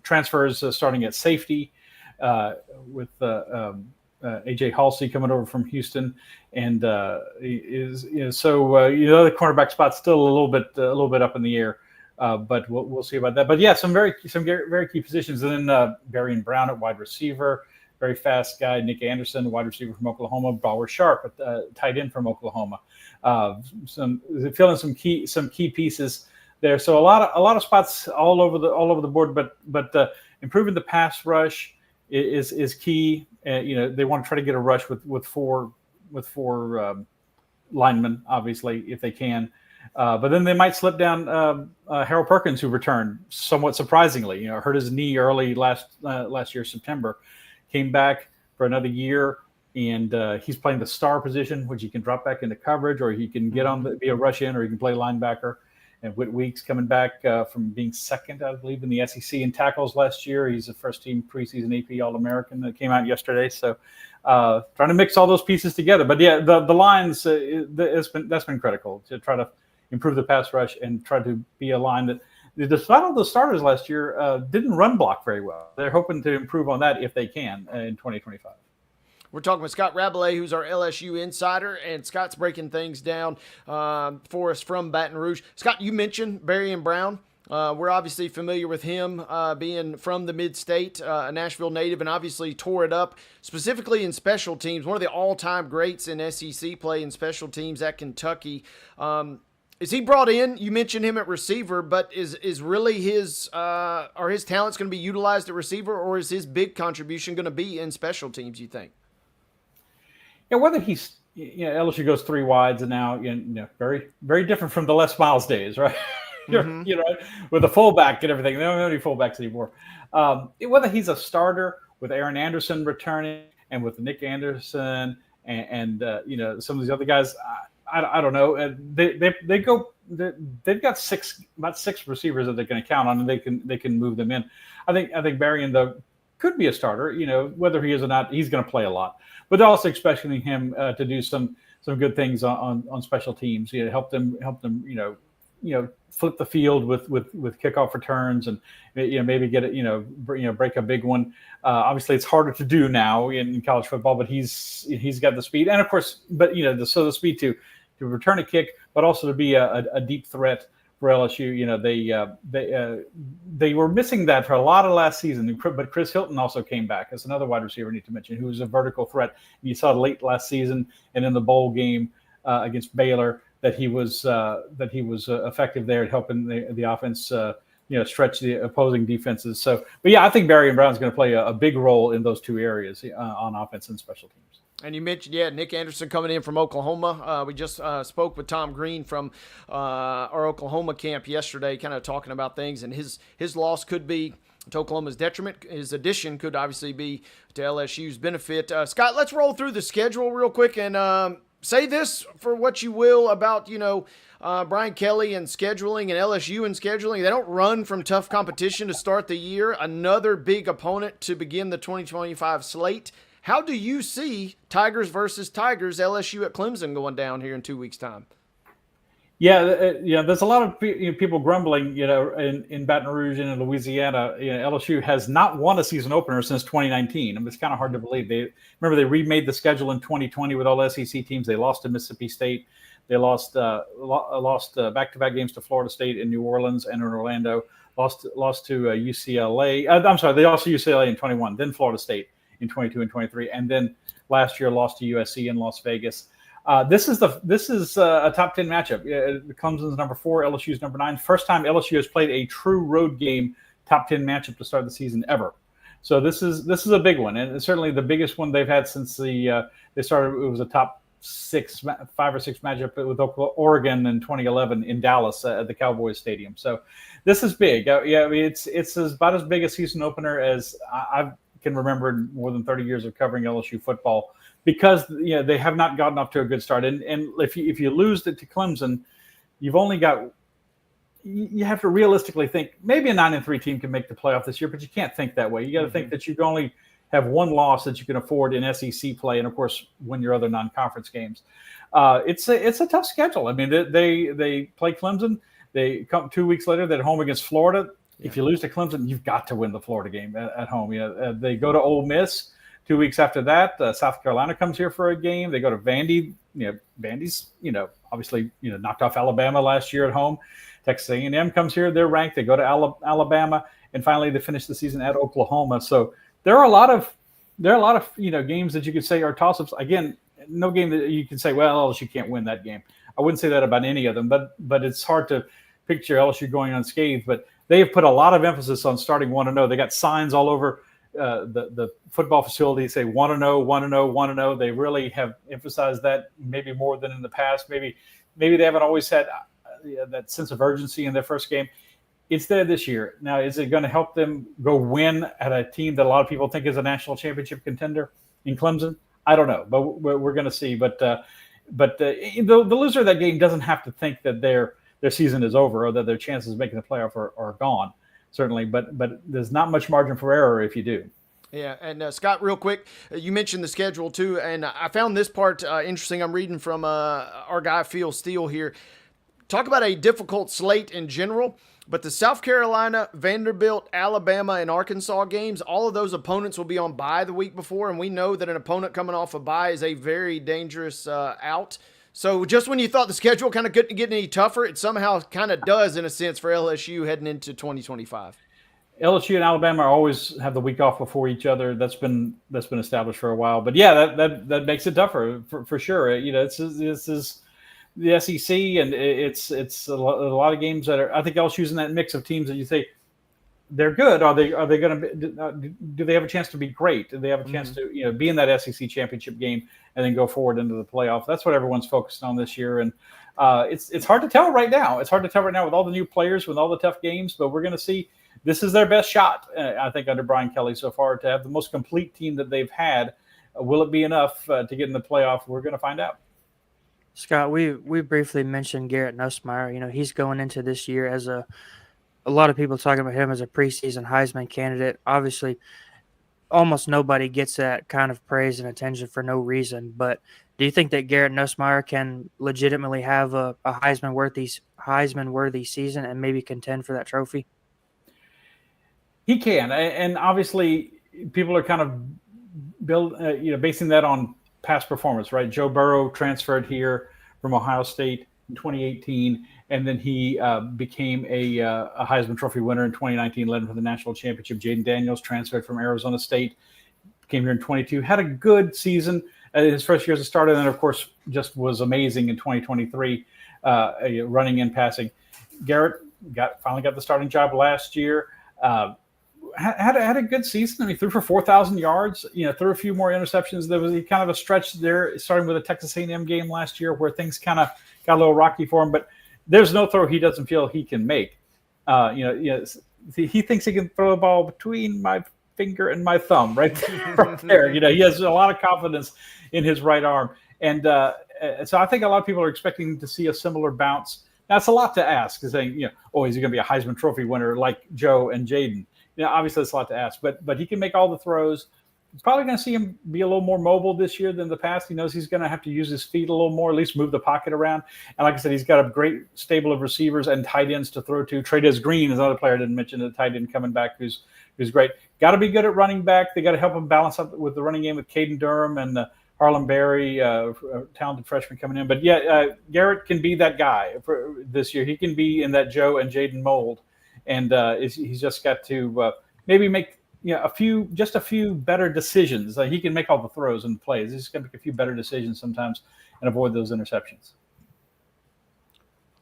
transfers starting at safety with AJ Halsey coming over from Houston, and the cornerback spot's still a little bit up in the air, but we'll see about that. But yeah, some very key positions. And then Barry and Brown at wide receiver, very fast guy. Nick Anderson, wide receiver from Oklahoma. Bauer Sharp, tight end from Oklahoma. Filling some key pieces there. So a lot of spots all over the board, but improving the pass rush is key. They want to try to get a rush with four linemen, obviously, if they can. But then they might slip down Harold Perkins, who returned somewhat surprisingly. Hurt his knee early last year, September, came back for another year, and he's playing the star position, which he can drop back into coverage, or he can get on be a rush in, or he can play linebacker. And Whit Weeks coming back from being second, I believe, in the SEC in tackles last year. He's a first-team preseason AP All-American that came out yesterday. So trying to mix all those pieces together. But yeah, the lines, that's been critical to try to improve the pass rush and try to be a line that, despite all the starters last year, didn't run block very well. They're hoping to improve on that if they can in 2025. We're talking with Scott Rabalais, who's our LSU insider, and Scott's breaking things down for us from Baton Rouge. Scott, you mentioned Barry and Brown. We're obviously familiar with him being from the mid-state, a Nashville native, and obviously tore it up, specifically in special teams. One of the all-time greats in SEC play in special teams at Kentucky. Is he brought in? You mentioned him at receiver, but is really are his talents going to be utilized at receiver, or is his big contribution going to be in special teams, you think? Yeah, whether he's LSU goes 3 wides, and now very very different from the Les Miles days, right? Mm-hmm. With the fullback and everything. They don't have any fullbacks anymore. Whether he's a starter with Aaron Anderson returning and with Nick Anderson and some of these other guys, I don't know. They go they've got about six receivers that they can count on, and they can move them in. I think Berrien though could be a starter. Whether he is or not, he's going to play a lot. But they're also expecting him to do some good things on special teams. Help them. Flip the field with kickoff returns, and maybe get it. Break a big one. Obviously, it's harder to do now in college football, but he's got the speed, and of course, but the speed to return a kick, but also to be a deep threat for LSU. They were missing that for a lot of last season, but Chris Hilton also came back as another wide receiver I need to mention, who was a vertical threat. You saw late last season and in the bowl game against Baylor that he was effective there at helping the offense stretch the opposing defenses. So, but yeah, I think Berrien Brown is going to play a big role in those two areas on offense and special teams. And you mentioned, Nick Anderson coming in from Oklahoma. We just spoke with Tom Green from our Oklahoma camp yesterday, kind of talking about things, and his loss could be to Oklahoma's detriment. His addition could obviously be to LSU's benefit. Scott, let's roll through the schedule real quick and say this for what you will about, Brian Kelly and scheduling and LSU and scheduling. They don't run from tough competition to start the year. Another big opponent to begin the 2025 slate. How do you see Tigers versus Tigers, LSU at Clemson going down here in 2 weeks' time? Yeah, there's a lot of people grumbling, in Baton Rouge and in Louisiana. LSU has not won a season opener since 2019. I mean, it's kind of hard to believe. They remade the schedule in 2020 with all SEC teams. They lost to Mississippi State. They lost back-to-back games to Florida State in New Orleans and in Orlando. Lost to UCLA. I'm sorry, they lost to UCLA in 21, then Florida State in 22 and 23, and then last year lost to USC in Las Vegas. This is a top 10 matchup. Clemson's number 4, LSU's number 9. First time LSU has played a true road game top 10 matchup to start the season ever. So this is a big one, and it's certainly the biggest one they've had since they started. It was a top 5 or 6 matchup with Oregon in 2011 in Dallas at the Cowboys Stadium. So this is big. It's about as big a season opener as I can remember in more than 30 years of covering LSU football, because they have not gotten off to a good start. And if you lose it to Clemson, you have to realistically think maybe a 9-3 team can make the playoff this year, but you can't think that way. You got to think that you can only have one loss that you can afford in SEC play, and of course win your other non-conference games. It's a tough schedule. I mean, they play Clemson. They come 2 weeks later. They're at home against Florida. If you lose to Clemson, you've got to win the Florida game at home. They go to Ole Miss 2 weeks after that. South Carolina comes here for a game. They go to Vandy. Vandy's obviously knocked off Alabama last year at home. Texas A&M comes here. They're ranked. They go to Alabama, and finally they finish the season at Oklahoma. So there are a lot of games that you could say are toss-ups. Again, no game that you can say, well, LSU can't win that game. I wouldn't say that about any of them, but it's hard to picture LSU going unscathed. But they have put a lot of emphasis on starting 1-0. They got signs all over the football facility say 1-0, 1-0, 1-0. They really have emphasized that maybe more than in the past. Maybe they haven't always had that sense of urgency in their first game. It's there this year. Now, is it going to help them go win at a team that a lot of people think is a national championship contender in Clemson? I don't know, but we're going to see. But the loser of that game doesn't have to think that their season is over or that their chances of making the playoff are gone, certainly. But there's not much margin for error if you do. Yeah, and Scott, real quick, you mentioned the schedule too, and I found this part interesting. I'm reading from our guy Phil Steele here. Talk about a difficult slate in general, but the South Carolina, Vanderbilt, Alabama, and Arkansas games, all of those opponents will be on bye the week before, and we know that an opponent coming off a bye is a very dangerous out. So just when you thought the schedule kind of couldn't get any tougher, it somehow kind of does in a sense for LSU heading into 2025. LSU and Alabama always have the week off before each other. That's been established for a while. But yeah, that makes it tougher for sure. This is the SEC, and it's a lot of games that are. I think LSU's in that mix of teams that you say they're good. Are they going to? Do they have a chance to be great? Do they have a chance to be in that SEC championship game and then go forward into the playoff? That's what everyone's focused on this year, and it's hard to tell right now. It's hard to tell right now with all the new players, with all the tough games. But we're going to see. This is their best shot, I think, under Brian Kelly so far to have the most complete team that they've had. Will it be enough to get in the playoff? We're going to find out. Scott, we briefly mentioned Garrett Nussmeier. You know, he's going into this year as a lot of people talking about him as a preseason Heisman candidate. Obviously, almost nobody gets that kind of praise and attention for no reason. But do you think that Garrett Nussmeier can legitimately have a Heisman worthy season and maybe contend for that trophy? He can, and obviously people are kind of basing that on past performance, right? Joe Burrow transferred here from Ohio State in 2018, and then he became a Heisman Trophy winner in 2019, led him to the national championship. Jaden Daniels transferred from Arizona State, came here in 22, had a good season his first year as a starter, and then of course just was amazing in 2023, running and passing. Garrett finally got the starting job last year. Had a good season. I mean, threw for 4,000 yards. You know, threw a few more interceptions. There was kind of a stretch there, starting with a Texas A&M game last year, where things kind of got a little rocky for him. But there's no throw he doesn't feel he can make. He thinks he can throw a ball between my finger and my thumb, right there. You know, he has a lot of confidence in his right arm, and so I think a lot of people are expecting to see a similar bounce. Now, it's a lot to ask, saying, is he going to be a Heisman Trophy winner like Joe and Jaden? Obviously it's a lot to ask, but he can make all the throws. Probably going to see him be a little more mobile this year than the past. He knows he's going to have to use his feet a little more, at least move the pocket around. And like I said, he's got a great stable of receivers and tight ends to throw to. Trey'Dez Green is another player I didn't mention, the tight end coming back who's great. Got to be good at running back. They got to help him balance up with the running game with Caden Durham and Harlan Berry, a talented freshman coming in. But Garrett can be that guy for this year. He can be in that Joe and Jaden mold. And he's just got to maybe make a few better decisions. He can make all the throws and plays. He's just got to make a few better decisions sometimes and avoid those interceptions.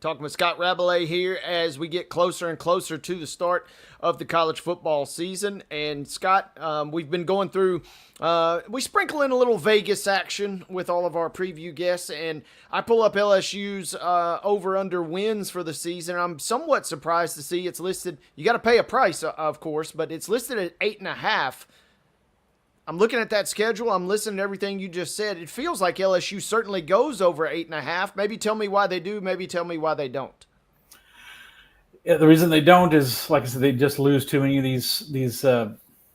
Talking with Scott Rabelais here as we get closer and closer to the start of the college football season. And Scott, we've been going through, we sprinkle in a little Vegas action with all of our preview guests, and I pull up LSU's over-under wins for the season. I'm somewhat surprised to see it's listed. You got to pay a price, of course, but it's listed at 8.5. I'm looking at that schedule. I'm listening to everything you just said. It feels like LSU certainly goes over 8.5. Maybe tell me why they do. Maybe tell me why they don't. Yeah, the reason they don't is, like I said, they just lose too many of these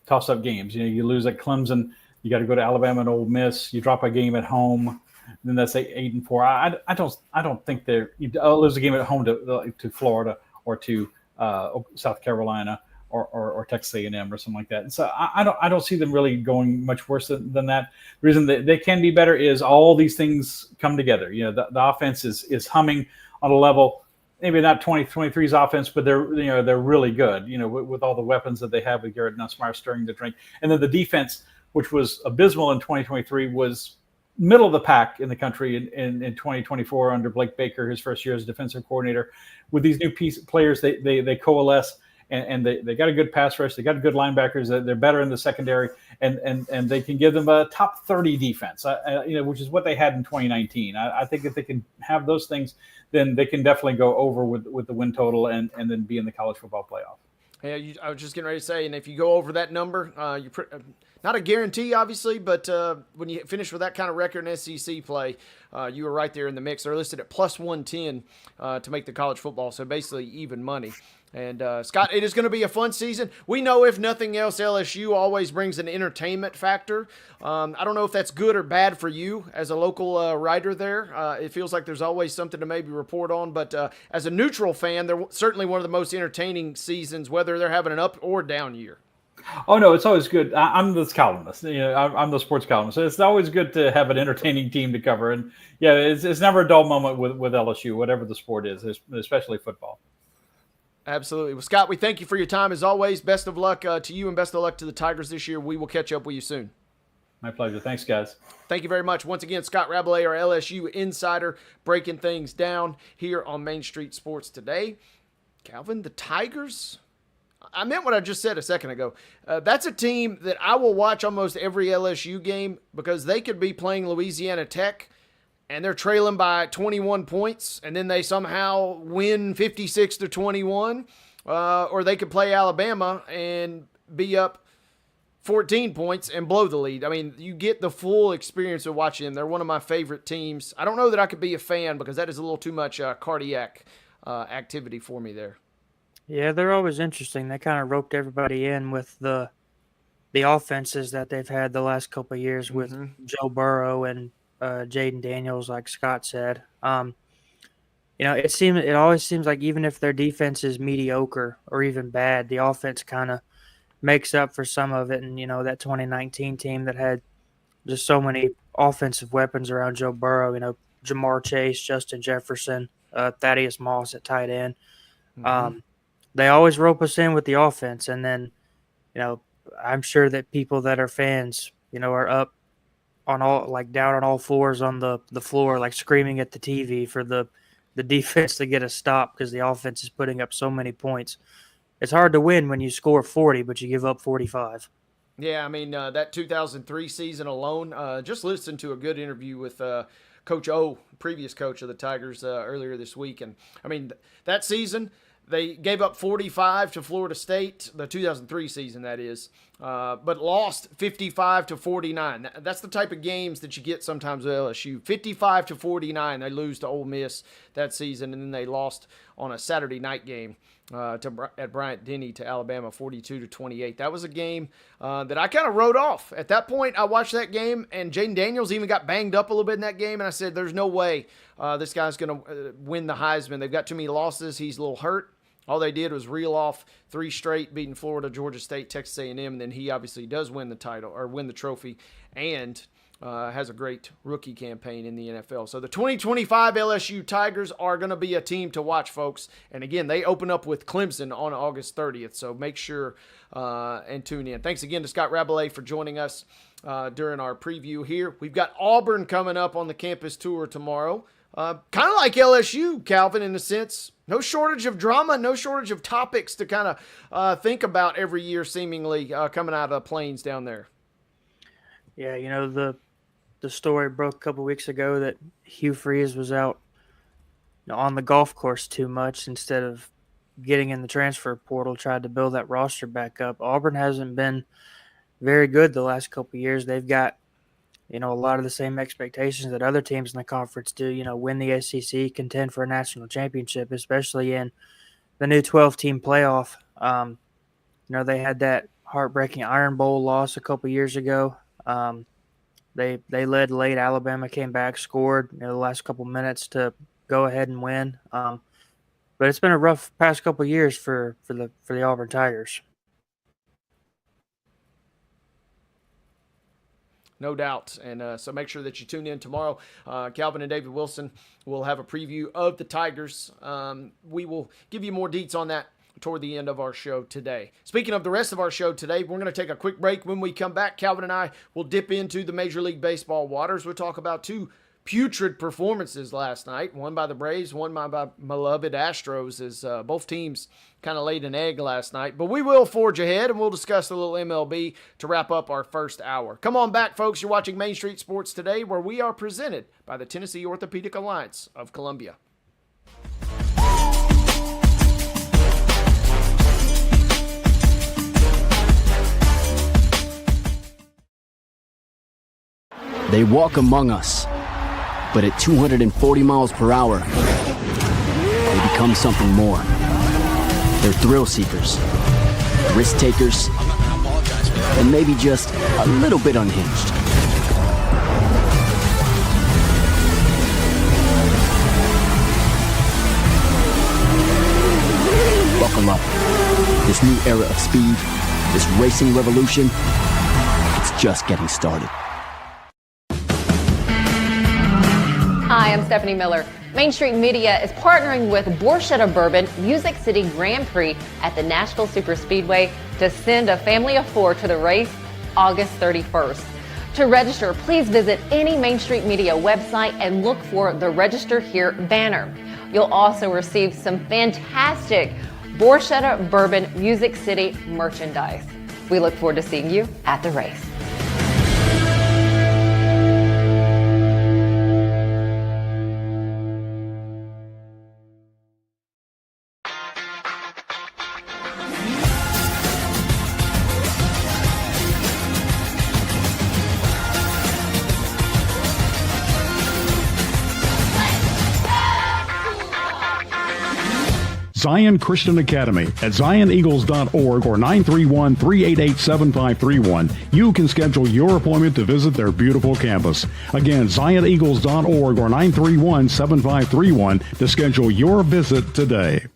toss-up games. You lose at Clemson. You got to go to Alabama and Ole Miss. You drop a game at home. Then that's 8-4. I don't think they're. You lose a game at home to Florida or to South Carolina. Or Texas A&M or something like that. And so I don't see them really going much worse than that. The reason they can be better is all these things come together. The offense is humming on a level, maybe not 2023's offense, but they're really good. With all the weapons that they have with Garrett Nussmeier stirring the drink, and then the defense, which was abysmal in 2023, was middle of the pack in the country in 2024 under Blake Baker, his first year as defensive coordinator. With these new players, they coalesce. And they got a good pass rush. They got good linebackers. They're better in the secondary, and they can give them a top 30 defense, which is what they had in 2019. I think if they can have those things, then they can definitely go over with the win total and then be in the college football playoff. Yeah, I was just getting ready to say, and if you go over that number, not a guarantee, obviously, but when you finish with that kind of record in SEC play, you were right there in the mix. They're listed at plus 110 to make the college football, so basically even money. And, Scott, it is going to be a fun season. We know, if nothing else, LSU always brings an entertainment factor. I don't know if that's good or bad for you as a local writer there. It feels like there's always something to maybe report on. But as a neutral fan, they're certainly one of the most entertaining seasons, whether they're having an up or down year. Oh, no, it's always good. I'm the columnist. I'm the sports columnist. So it's always good to have an entertaining team to cover. And, yeah, it's never a dull moment with LSU, whatever the sport is, especially football. Absolutely. Well, Scott, we thank you for your time as always. Best of luck to you and best of luck to the Tigers this year. We will catch up with you soon. My pleasure. Thanks, guys. Thank you very much. Once again, Scott Rabelais, our LSU insider, breaking things down here on Main Street Sports today. Calvin, the Tigers? I meant what I just said a second ago. That's a team that I will watch almost every LSU game because they could be playing Louisiana Tech and they're trailing by 21 points, and then they somehow win 56-21, or they could play Alabama and be up 14 points and blow the lead. I mean, you get the full experience of watching them. They're one of my favorite teams. I don't know that I could be a fan because that is a little too much cardiac activity for me there. Yeah, they're always interesting. They kind of roped everybody in with the offenses that they've had the last couple of years with Joe Burrow and Jaden Daniels, like Scott said. It always seems like even if their defense is mediocre or even bad, the offense kind of makes up for some of it. And, that 2019 team that had just so many offensive weapons around Joe Burrow, Jamar Chase, Justin Jefferson, Thaddeus Moss at tight end. They always rope us in with the offense. And then, I'm sure that people that are fans, are up on down on all fours on the floor, like screaming at the TV for the defense to get a stop because the offense is putting up so many points. It's hard to win when you score 40, but you give up 45. Yeah, I mean, that 2003 season alone, just listened to a good interview with Coach O, previous coach of the Tigers, earlier this week. And, I mean, that season, they gave up 45 to Florida State, the 2003 season, that is, but lost 55 to 49. That's the type of games that you get sometimes with LSU. 55 to 49, they lose to Ole Miss that season, and then they lost on a Saturday night game at Bryant-Denny to Alabama, 42 to 28. That was a game that I kind of wrote off. At that point, I watched that game, and Jaden Daniels even got banged up a little bit in that game, and I said, there's no way this guy's going to win the Heisman. They've got too many losses. He's a little hurt. All they did was reel off 3 straight, beating Florida, Georgia State, Texas A&M, and then he obviously does win the title or win the trophy and has a great rookie campaign in the NFL. So the 2025 LSU Tigers are going to be a team to watch, folks. And again, they open up with Clemson on August 30th, so make sure and tune in. Thanks again to Scott Rabelais for joining us during our preview here. We've got Auburn coming up on the campus tour tomorrow. Kind of like LSU, Calvin, in a sense. No shortage of drama, no shortage of topics to kind of think about every year, seemingly, coming out of the plains down there. Yeah, the story broke a couple weeks ago that Hugh Freeze was out on the golf course too much instead of getting in the transfer portal, tried to build that roster back up. Auburn hasn't been very good the last couple of years. They've got a lot of the same expectations that other teams in the conference do, win the SEC, contend for a national championship, especially in the new 12-team playoff. They had that heartbreaking Iron Bowl loss a couple years ago. They led late. Alabama came back, scored the last couple minutes to go ahead and win. But it's been a rough past couple years for the Auburn Tigers. No doubt. And so make sure that you tune in tomorrow. Calvin and David Wilson will have a preview of the Tigers. We will give you more deets on that toward the end of our show today. Speaking of the rest of our show today, we're going to take a quick break. When we come back, Calvin and I will dip into the Major League Baseball waters. We'll talk about 2 putrid performances last night, one by the Braves, one by my beloved Astros, as both teams kind of laid an egg last night. But we will forge ahead, and we'll discuss a little MLB to wrap up our first hour. Come on back, folks. You're watching Main Street Sports Today, where we are presented by the Tennessee Orthopedic Alliance of Columbia. They walk among us, but at 240 miles per hour, they become something more. They're thrill seekers, risk takers, and maybe just a little bit unhinged. Buckle up. This new era of speed, this racing revolution, it's just getting started. Hi, I'm Stephanie Miller. Main Street Media is partnering with Borchetta Bourbon Music City Grand Prix at the Nashville Superspeedway to send a family of 4 to the race August 31st. To register, please visit any Main Street Media website and look for the Register Here banner. You'll also receive some fantastic Borchetta Bourbon Music City merchandise. We look forward to seeing you at the race. Zion Christian Academy at zioneagles.org or 931-388-7531. You can schedule your appointment to visit their beautiful campus. Again, zioneagles.org or 931-7531 to schedule your visit today.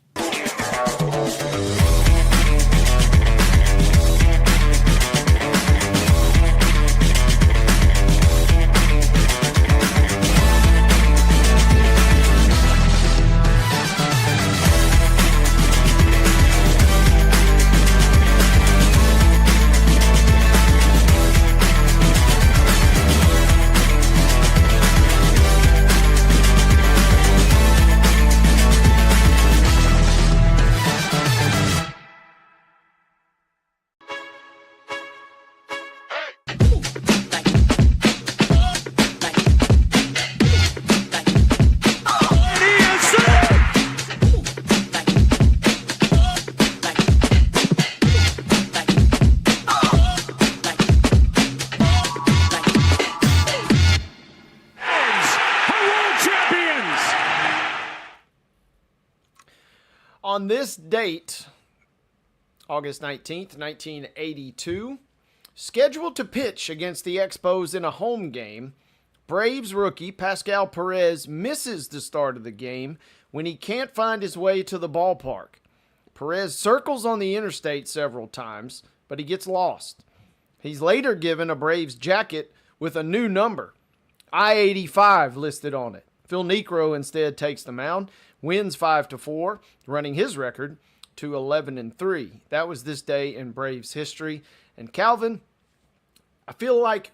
On this date, August 19th, 1982, scheduled to pitch against the Expos in a home game, Braves rookie Pascal Perez misses the start of the game when he can't find his way to the ballpark. Perez circles on the interstate several times, but he gets lost. He's later given a Braves jacket with a new number, I-85, listed on it. Phil Niekro instead takes the mound, wins 5-4, running his record to 11-3. That was this day in Braves history. And Calvin, I feel like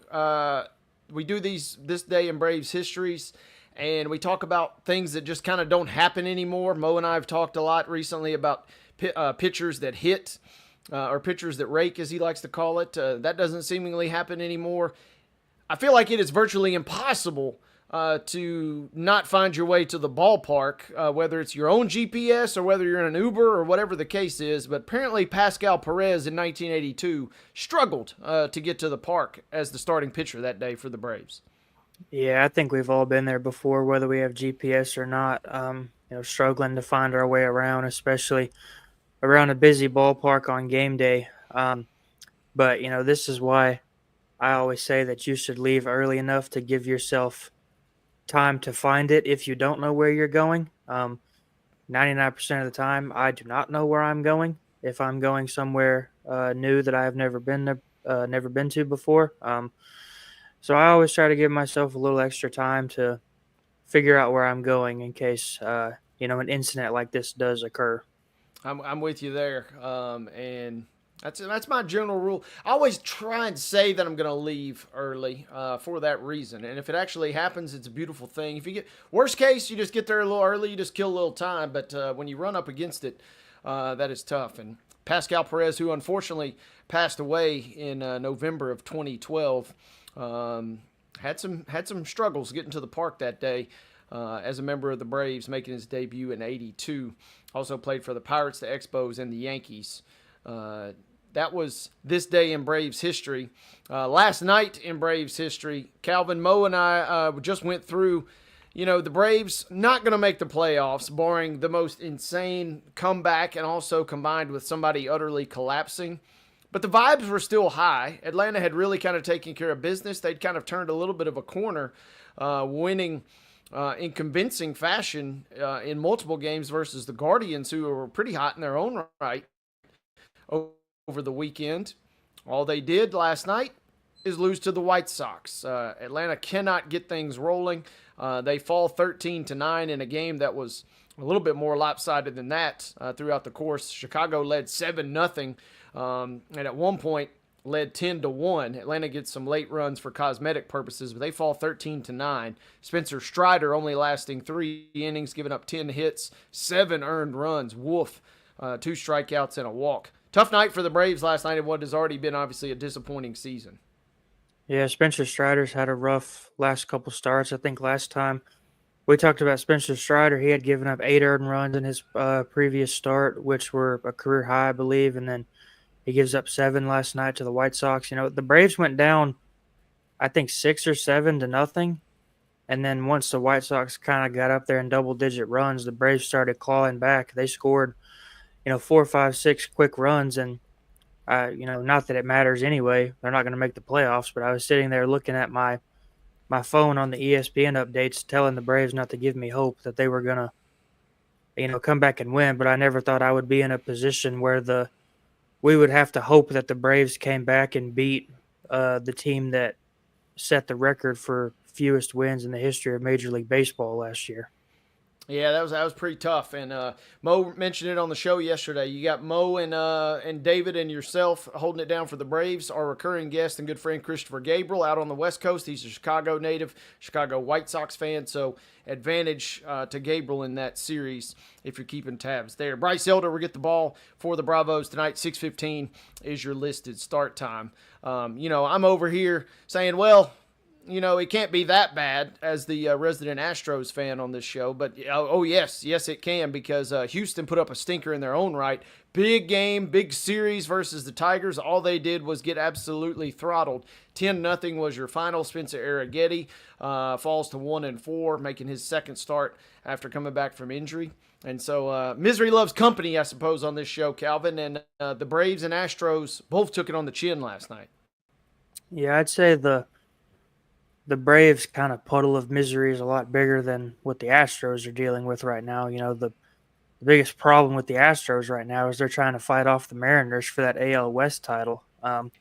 we do this day in Braves histories, and we talk about things that just kind of don't happen anymore. Mo and I have talked a lot recently about pitchers that hit, or pitchers that rake, as he likes to call it. That doesn't seemingly happen anymore. I feel like it is virtually impossible to not find your way to the ballpark, whether it's your own GPS or whether you're in an Uber or whatever the case is. But apparently Pascal Perez in 1982 struggled to get to the park as the starting pitcher that day for the Braves. Yeah, I think we've all been there before, whether we have GPS or not. Struggling to find our way around, especially around a busy ballpark on game day. But this is why I always say that you should leave early enough to give yourself time to find it if you don't know where you're going. 99% of the time, I do not know where I'm going if I'm going somewhere new that I have never been to before. So I always try to give myself a little extra time to figure out where I'm going in case an incident like this does occur. I'm with you there, and that's my general rule. I always try and say that I'm going to leave early for that reason. And if it actually happens, it's a beautiful thing. If you get worst case, you just get there a little early, you just kill a little time. But when you run up against it, that is tough. And Pascal Perez, who unfortunately passed away in November of 2012, had some struggles getting to the park that day. As a member of the Braves, making his debut in '82. Also played for the Pirates, the Expos, and the Yankees. That was this day in Braves history. Last night in Braves history, Calvin, Mo, and I just went through, the Braves not going to make the playoffs, barring the most insane comeback and also combined with somebody utterly collapsing. But the vibes were still high. Atlanta had really kind of taken care of business. They'd kind of turned a little bit of a corner, winning in convincing fashion in multiple games versus the Guardians, who were pretty hot in their own right over the weekend. All they did last night is lose to the White Sox. Atlanta cannot get things rolling. They fall 13-9 in a game that was a little bit more lopsided than that throughout the course. Chicago led 7-0, and at one point led 10-1. Atlanta gets some late runs for cosmetic purposes, but they fall 13-9. Spencer Strider only lasting 3 innings, giving up 10 hits, 7 earned runs. Wolf, 2 strikeouts and a walk. Tough night for the Braves last night in what has already been obviously a disappointing season. Yeah, Spencer Strider's had a rough last couple starts. I think last time we talked about Spencer Strider, he had given up 8 earned runs in his previous start, which were a career high, I believe, and then he gives up 7 last night to the White Sox. The Braves went down, I think, 6 or 7-0, and then once the White Sox kind of got up there in double-digit runs, the Braves started clawing back. They scored 4, 5, 6 quick runs, and not that it matters anyway. They're not going to make the playoffs, but I was sitting there looking at my phone on the ESPN updates, telling the Braves not to give me hope that they were going to, come back and win. But I never thought I would be in a position where we would have to hope that the Braves came back and beat the team that set the record for fewest wins in the history of Major League Baseball last year. Yeah, that was pretty tough, and Mo mentioned it on the show yesterday. You got Mo and David and yourself holding it down for the Braves. Our recurring guest and good friend Christopher Gabriel out on the West Coast. He's a Chicago native, Chicago White Sox fan, so advantage to Gabriel in that series if you're keeping tabs there. Bryce Elder will get the ball for the Bravos tonight. 6:15 is your listed start time. I'm over here saying, well, it can't be that bad as the resident Astros fan on this show. But, yes, it can, because Houston put up a stinker in their own right. Big game, big series versus the Tigers. All they did was get absolutely throttled. 10-0 was your final. Spencer Arrighetti falls to 1-4, making his second start after coming back from injury. And so misery loves company, I suppose, on this show, Calvin. And the Braves and Astros both took it on the chin last night. Yeah, I'd say the Braves' kind of puddle of misery is a lot bigger than what the Astros are dealing with right now. The biggest problem with the Astros right now is they're trying to fight off the Mariners for that AL West title. At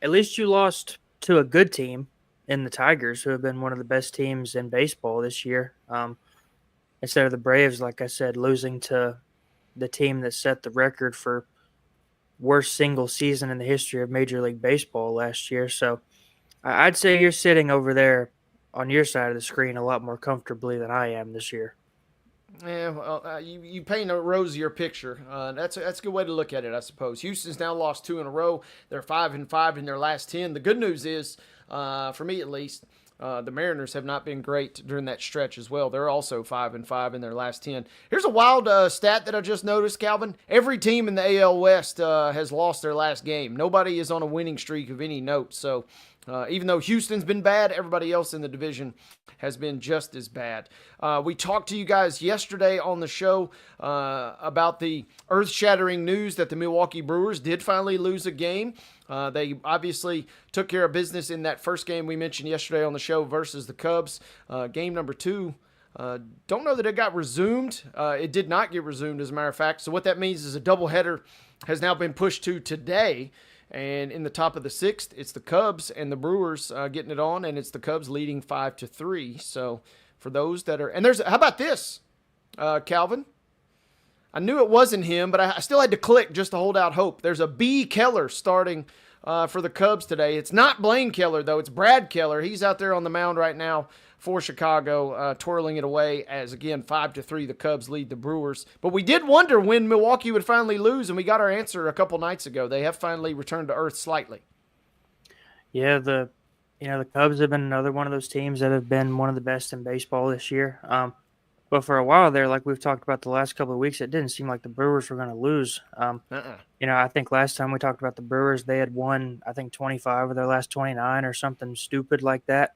least you lost to a good team in the Tigers, who have been one of the best teams in baseball this year. Instead of the Braves, like I said, losing to the team that set the record for worst single season in the history of Major League Baseball last year. So I'd say you're sitting over there on your side of the screen a lot more comfortably than I am this year. Yeah, well, you paint a rosier picture. That's a good way to look at it, I suppose. Houston's now lost 2 in a row. They're 5-5 in their last 10. The good news is, for me at least, the Mariners have not been great during that stretch as well. They're also 5-5 in their last 10. Here's a wild stat that I just noticed, Calvin. Every team in the AL West has lost their last game. Nobody is on a winning streak of any note. So even though Houston's been bad, everybody else in the division has been just as bad. We talked to you guys yesterday on the show about the earth-shattering news that the Milwaukee Brewers did finally lose a game. They obviously took care of business in that first game we mentioned yesterday on the show versus the Cubs. Game number 2, don't know that it got resumed. It did not get resumed, as a matter of fact. So what that means is a doubleheader has now been pushed to today. And in the top of the 6th, it's the Cubs and the Brewers getting it on, and it's the Cubs leading 5-3. So for those that are – and there's – how about this, Calvin? I knew it wasn't him, but I still had to click just to hold out hope. There's a B. Keller starting for the Cubs today. It's not Blaine Keller, though. It's Brad Keller. He's out there on the mound right now for Chicago, twirling it away as, again, 5-3, the Cubs lead the Brewers. But we did wonder when Milwaukee would finally lose, and we got our answer a couple nights ago. They have finally returned to earth slightly. Yeah, the Cubs have been another one of those teams that have been one of the best in baseball this year. But for a while there, like we've talked about the last couple of weeks, it didn't seem like the Brewers were going to lose. I think last time we talked about the Brewers, they had won, 25 of their last 29 or something stupid like that.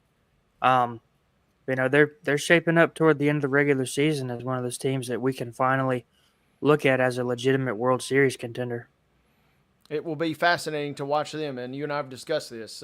They're shaping up toward the end of the regular season as one of those teams that we can finally look at as a legitimate World Series contender. It will be fascinating to watch them, and you and I have discussed this.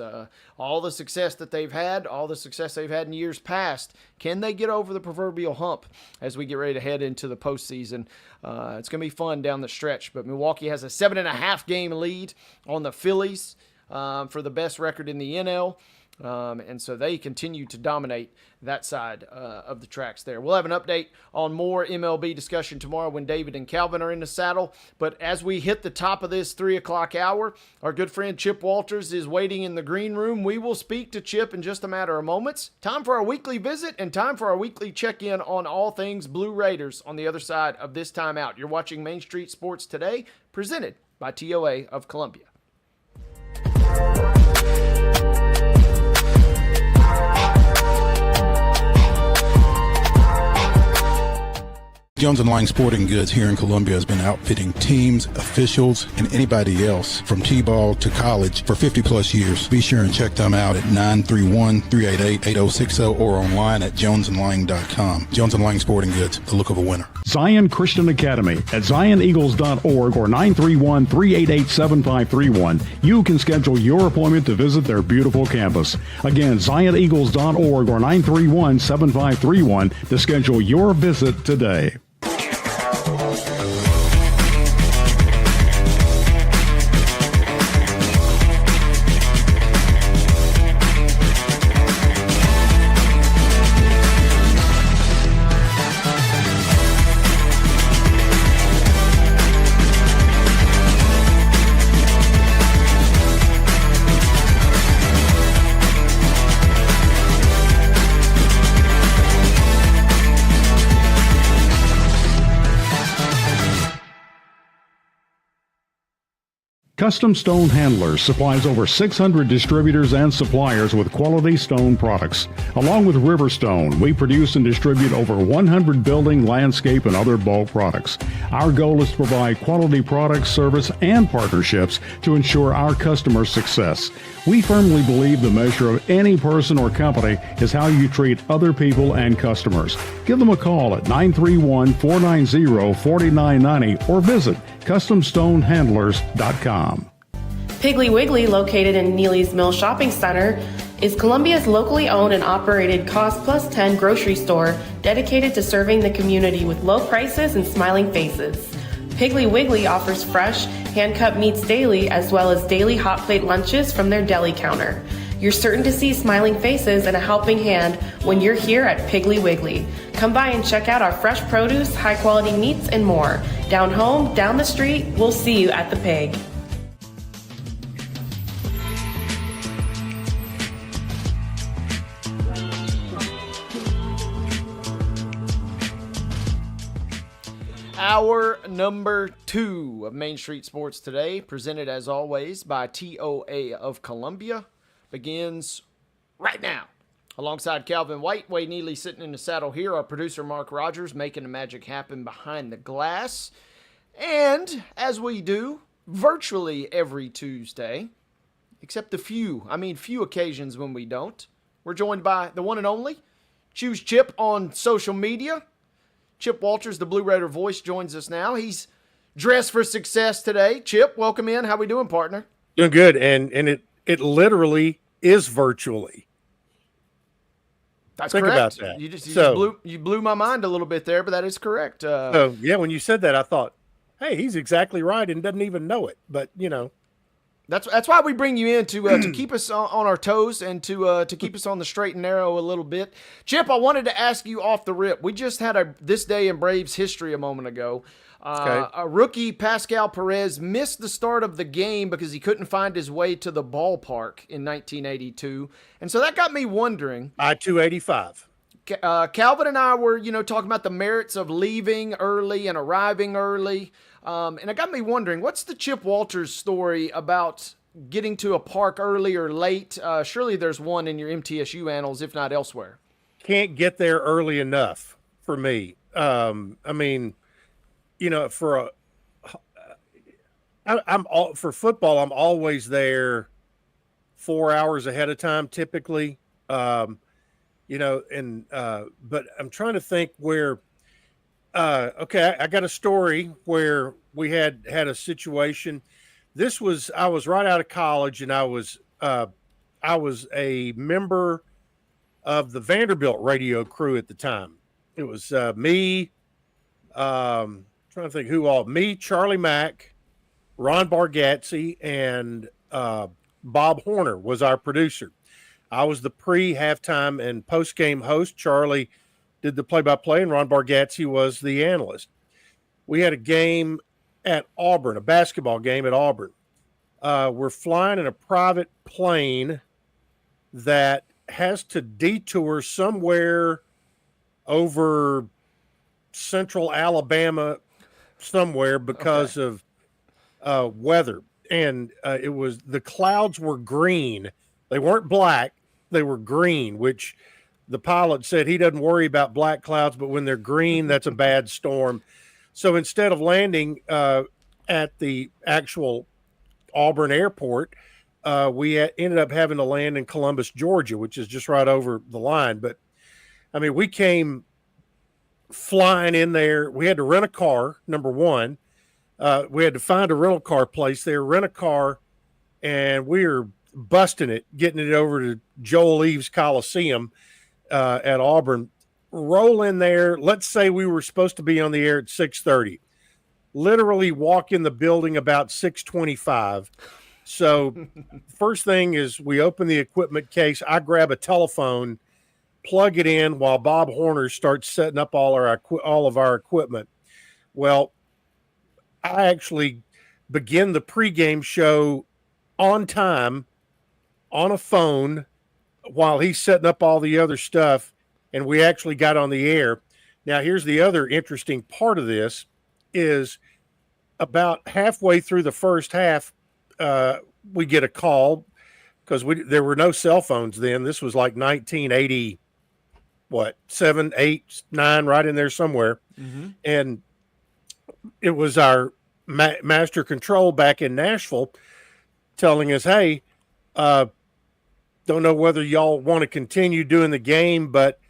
All the success that they've had, all the success they've had in years past, can they get over the proverbial hump as we get ready to head into the postseason? It's going to be fun down the stretch, but Milwaukee has a 7.5-game lead on the Phillies for the best record in the NL. And so they continue to dominate that side of the tracks there. We'll have an update on more MLB discussion tomorrow when David and Calvin are in the saddle. But as we hit the top of this 3 o'clock hour, our good friend Chip Walters is waiting in the green room. We will speak to Chip in just a matter of moments. Time for our weekly visit and time for our weekly check-in on all things Blue Raiders on the other side of this timeout. You're watching Main Street Sports Today, presented by TOA of Columbia. Jones & Lang Sporting Goods here in Columbia has been outfitting teams, officials, and anybody else from T-ball to college for 50 plus years. Be sure and check them out at 931-388-8060 or online at jonesandlang.com. Jones & Lang Sporting Goods, the look of a winner. Zion Christian Academy at zioneagles.org or 931-388-7531. You can schedule your appointment to visit their beautiful campus. Again, zioneagles.org or 931-7531 to schedule your visit today. Custom Stone Handlers supplies over 600 distributors and suppliers with quality stone products. Along with Riverstone, we produce and distribute over 100 building, landscape, and other bulk products. Our goal is to provide quality products, service, and partnerships to ensure our customers' success. We firmly believe the measure of any person or company is how you treat other people and customers. Give them a call at 931-490-4990 or visit CustomStoneHandlers.com. Piggly Wiggly, located in Neely's Mill Shopping Center, is Columbia's locally owned and operated Cost Plus 10 grocery store dedicated to serving the community with low prices and smiling faces. Piggly Wiggly offers fresh, hand-cut meats daily as well as daily hot plate lunches from their deli counter. You're certain to see smiling faces and a helping hand when you're here at Piggly Wiggly. Come by and check out our fresh produce, high-quality meats, and more. Down home, down the street, we'll see you at the Pig. Hour number 2 of Main Street Sports Today, presented as always by TOA of Columbia, begins right now. Alongside Calvin White, Wade Neely sitting in the saddle here, our producer Mark Rogers making the magic happen behind the glass. And as we do virtually every Tuesday, except the few occasions when we don't, we're joined by the one and only Choose Chip on social media. Chip Walters, the Blue Raider voice, joins us now. He's dressed for success today. Chip, welcome in. How we doing, partner? Doing good, and it literally is virtually. That's Think correct. about that. You blew my mind a little bit there, but that is correct. So yeah, when you said that, I thought, hey, he's exactly right and doesn't even know it. But that's why we bring you in to keep us on our toes and to keep us on the straight and narrow a little bit. Chip, I wanted to ask you off the rip. We just had a This Day in Braves history a moment ago. Okay. A rookie, Pascal Perez, missed the start of the game because he couldn't find his way to the ballpark in 1982. And so that got me wondering. I-285. Calvin and I were, talking about the merits of leaving early and arriving early. And it got me wondering, what's the Chip Walters story about getting to a park early or late? Surely there's one in your MTSU annals, if not elsewhere. Can't get there early enough for me. For football, I'm always there 4 hours ahead of time, typically. But I'm trying to think where. I got a story where we had a situation. I was right out of college, and I was a member of the Vanderbilt radio crew at the time. It was me. Trying to think who all. Me, Charlie Mack, Ron Bargatze, and Bob Horner was our producer. I was the pre-halftime and post-game host. Charlie did the play-by-play, and Ron Bargatze was the analyst. We had a game at Auburn, a basketball game at Auburn. We're flying in a private plane that has to detour somewhere over central Alabama somewhere because of weather. And the clouds were green. They weren't black. They were green, which the pilot said he doesn't worry about black clouds, but when they're green, that's a bad storm. So instead of landing at the actual Auburn airport, we ended up having to land in Columbus, Georgia, which is just right over the line. But I mean, we came flying in there. We had to rent a car, number one. We had to find a rental car place there, rent a car, and we were busting it, getting it over to Joel Eves Coliseum at Auburn. Roll in there. Let's say we were supposed to be on the air at 6:30. Literally walk in the building about 6:25. So first thing is we open the equipment case. I grab a telephone, plug it in while Bob Horner starts setting up all of our equipment. Well, I actually begin the pregame show on time on a phone while he's setting up all the other stuff, and we actually got on the air. Now, here's the other interesting part of this is about halfway through the first half, we get a call because there were no cell phones then. This was like 1980, 7, 8, 9, right in there somewhere. Mm-hmm. And it was our master control back in Nashville telling us, hey, don't know whether y'all want to continue doing the game, but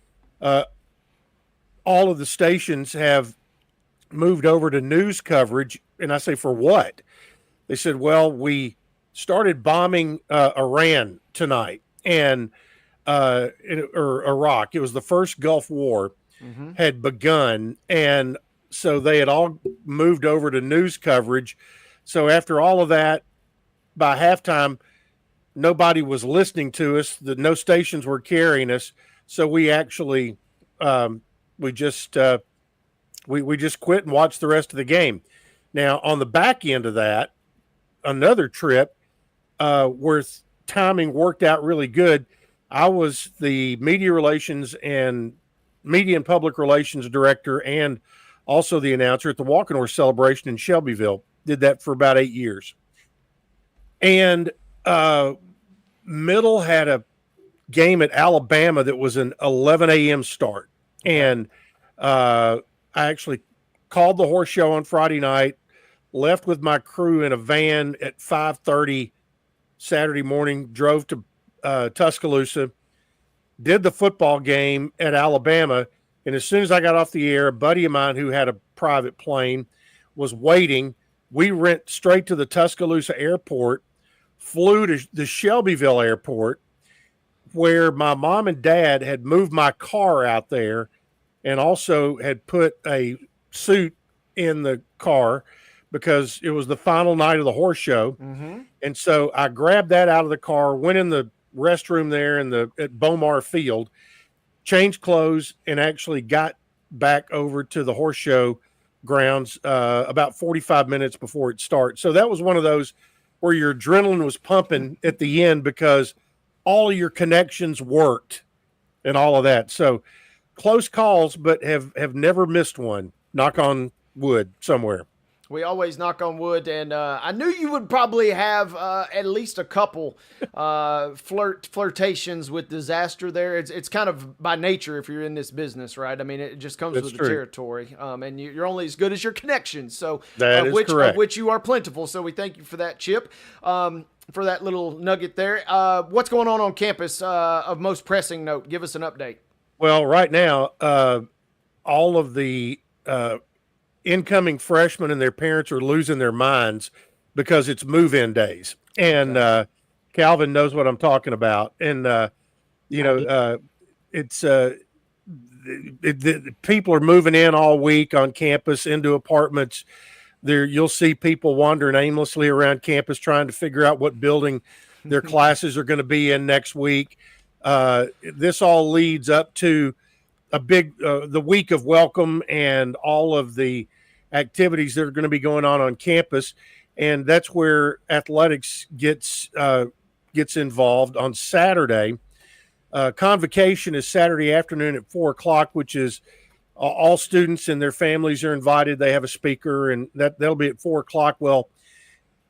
all of the stations have moved over to news coverage. And I say, for what? They said, well, we started bombing Iran tonight or Iraq. It was the first Gulf War had begun. And so they had all moved over to news coverage. So after all of that, by halftime, nobody was listening to us. No stations were carrying us. So we actually, we just quit and watched the rest of the game. Now, on the back end of that, another trip where timing worked out really good. I was the media and public relations director and also the announcer at the Walking Horse celebration in Shelbyville. Did that for about 8 years. And Middle had a game at Alabama that was an 11 a.m. start. And I actually called the horse show on Friday night, left with my crew in a van at 5:30 Saturday morning, drove to Tuscaloosa, did the football game at Alabama. And as soon as I got off the air, a buddy of mine who had a private plane was waiting. We went straight to the Tuscaloosa airport, flew to the Shelbyville airport, where my mom and dad had moved my car out there and also had put a suit in the car because it was the final night of the horse show. Mm-hmm. And so I grabbed that out of the car, went in the restroom there at Bomar Field, changed clothes, and actually got back over to the horse show grounds about 45 minutes before it starts. So that was one of those where your adrenaline was pumping at the end because all of your connections worked and all of that. So close calls, but have never missed one. Knock on wood somewhere. We always knock on wood, and I knew you would probably have at least a couple flirtations with disaster there. It's kind of by nature if you're in this business, right? I mean, it just comes with the territory, and you're only as good as your connections. So that is correct. Of which you are plentiful. So we thank you for that, Chip, for that little nugget there. What's going on campus of most pressing note? Give us an update. Well, right now, all of the incoming freshmen and their parents are losing their minds because it's move-in days. And Calvin knows what I'm talking about. And, people are moving in all week on campus into apartments. You'll see people wandering aimlessly around campus trying to figure out what building their classes are going to be in next week. This all leads up to a big the week of welcome and all of the activities that are going to be going on campus, and that's where athletics gets involved on Saturday. Convocation is Saturday afternoon at 4:00, which is all students and their families are invited. They have a speaker, and that'll be at 4:00. Well,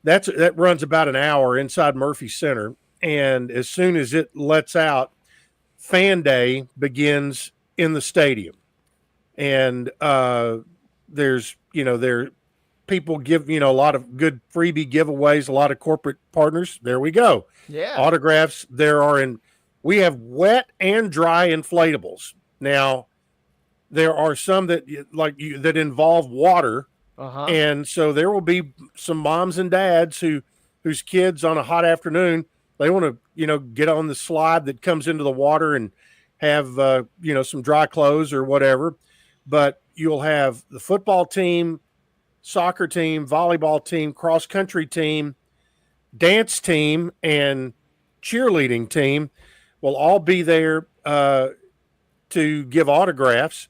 that runs about an hour inside Murphy Center, and as soon as it lets out, fan day begins in the stadium. And there's, there people give, a lot of good freebie giveaways, a lot of corporate partners. There we go. Yeah. Autographs. We have wet and dry inflatables. Now, there are some that involve water. Uh-huh. And so there will be some moms and dads whose kids on a hot afternoon, they want to, get on the slide that comes into the water and have, some dry clothes or whatever. But you'll have the football team, soccer team, volleyball team, cross country team, dance team, and cheerleading team will all be there to give autographs.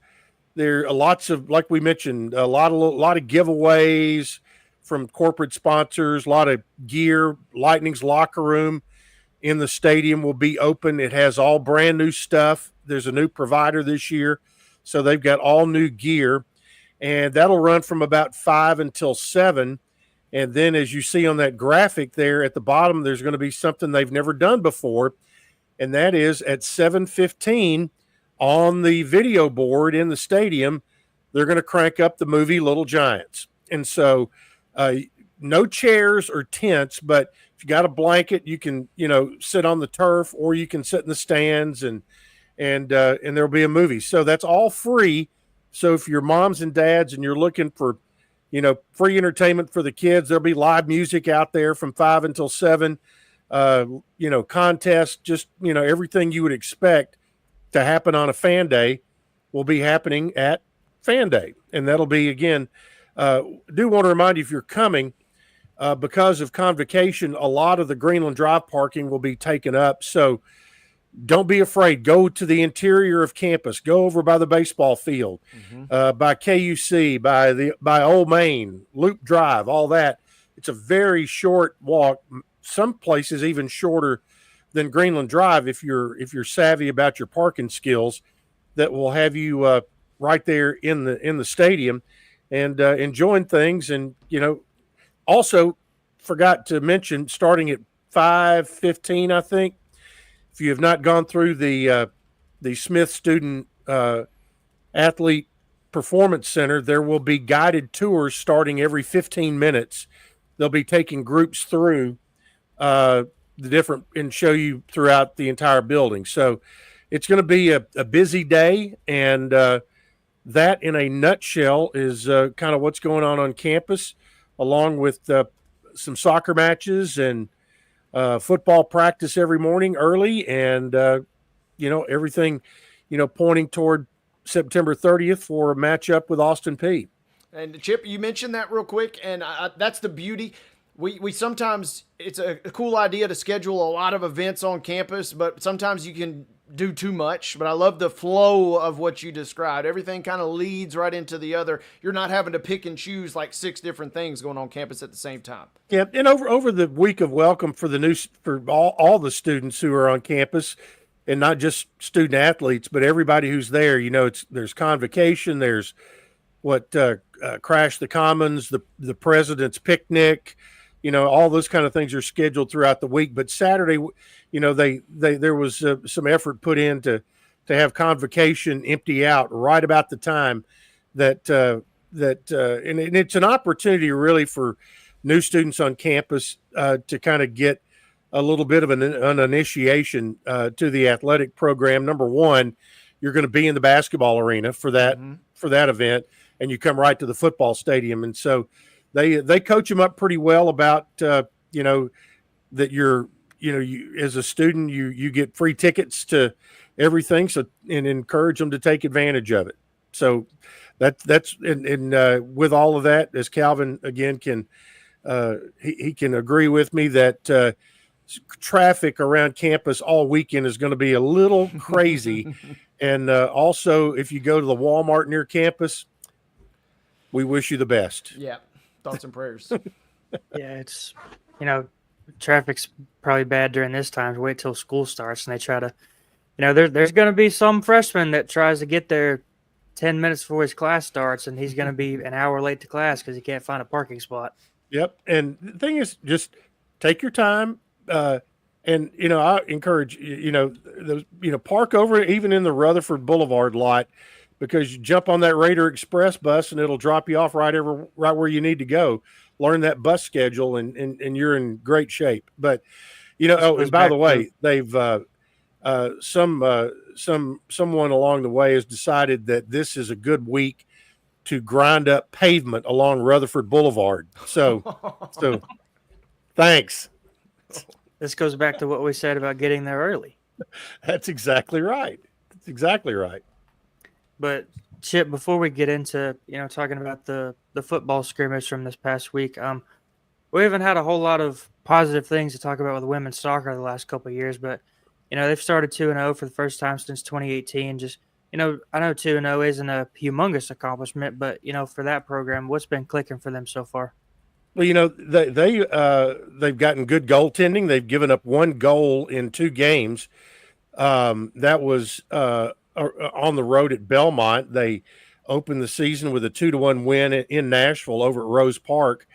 There are lots of, like we mentioned, a lot of giveaways from corporate sponsors, a lot of gear. Lightning's locker room in the stadium will be open. It has all brand new stuff. There's a new provider this year, so they've got all new gear, and that'll run from about 5 until 7. And then, as you see on that graphic there at the bottom, there's going to be something they've never done before, and that is at 7:15 on the video board in the stadium, they're going to crank up the movie Little Giants. And so no chairs or tents, but if you got a blanket, you can, sit on the turf, or you can sit in the stands and there'll be a movie. So that's all free. So if you're moms and dads and you're looking for, free entertainment for the kids, there'll be live music out there from 5 until 7, contests, just, everything you would expect to happen on a fan day will be happening at fan day. And that'll be, again, do want to remind you, if you're coming, because of convocation, a lot of the Greenland Drive parking will be taken up. So don't be afraid. Go to the interior of campus. Go over by the baseball field, by KUC, by Old Main, Loop Drive, all that. It's a very short walk. Some places even shorter than Greenland Drive if you're savvy about your parking skills. That will have you right there in the stadium and enjoying things. And also forgot to mention, starting at 5:15, I think, if you have not gone through the Smith Student Athlete Performance Center, there will be guided tours starting every 15 minutes. They'll be taking groups through the different and show you throughout the entire building. So it's going to be a busy day, and that in a nutshell is kind of what's going on campus, along with some soccer matches and football practice every morning early, and everything pointing toward September 30th for a matchup with Austin Peay. And Chip, you mentioned that real quick, and that's the beauty. We sometimes, it's a cool idea to schedule a lot of events on campus, but sometimes you can do too much. But I love the flow of what you described. Everything kind of leads right into the other. You're not having to pick and choose like 6 different things going on campus at the same time. Yeah, and over the week of welcome for all the students who are on campus, and not just student athletes, but everybody who's there. There's convocation, there's Crash the Commons, the President's Picnic. All those kind of things are scheduled throughout the week. But Saturday, there was some effort put in to have convocation empty out right about the time and it's an opportunity really for new students on campus to kind of get a little bit of an initiation to the athletic program. Number one, you're going to be in the basketball arena for that event, and you come right to the football stadium. And so they coach them up pretty well about that you as a student you get free tickets to everything, so, and encourage them to take advantage of it. So that's with all of that, as Calvin again can he can agree with me that traffic around campus all weekend is going to be a little crazy. And also, if you go to the Walmart near campus, we wish you the best. Yeah. Thoughts and prayers. Yeah, it's, traffic's probably bad during this time. To wait till school starts and they try to, there's going to be some freshman that tries to get there 10 minutes before his class starts, and he's going to be an hour late to class because he can't find a parking spot. Yep. And the thing is, just take your time. And I encourage park over even in the Rutherford Boulevard lot, because you jump on that Raider Express bus and it'll drop you off right where you need to go. Learn that bus schedule, and you're in great shape. But and by the way, they've someone along the way has decided that this is a good week to grind up pavement along Rutherford Boulevard. So thanks. This goes back to what we said about getting there early. That's exactly right. That's exactly right. But Chip, before we get into talking about the football scrimmage from this past week, we haven't had a whole lot of positive things to talk about with women's soccer the last couple of years. But they've started 2-0 for the first time since 2018. Just I know 2-0 isn't a humongous accomplishment, but for that program, what's been clicking for them so far? Well, they've gotten good goaltending. They've given up one goal in 2 games. That was on the road at Belmont. They opened the season with a 2-1 win in Nashville over at Rose Park,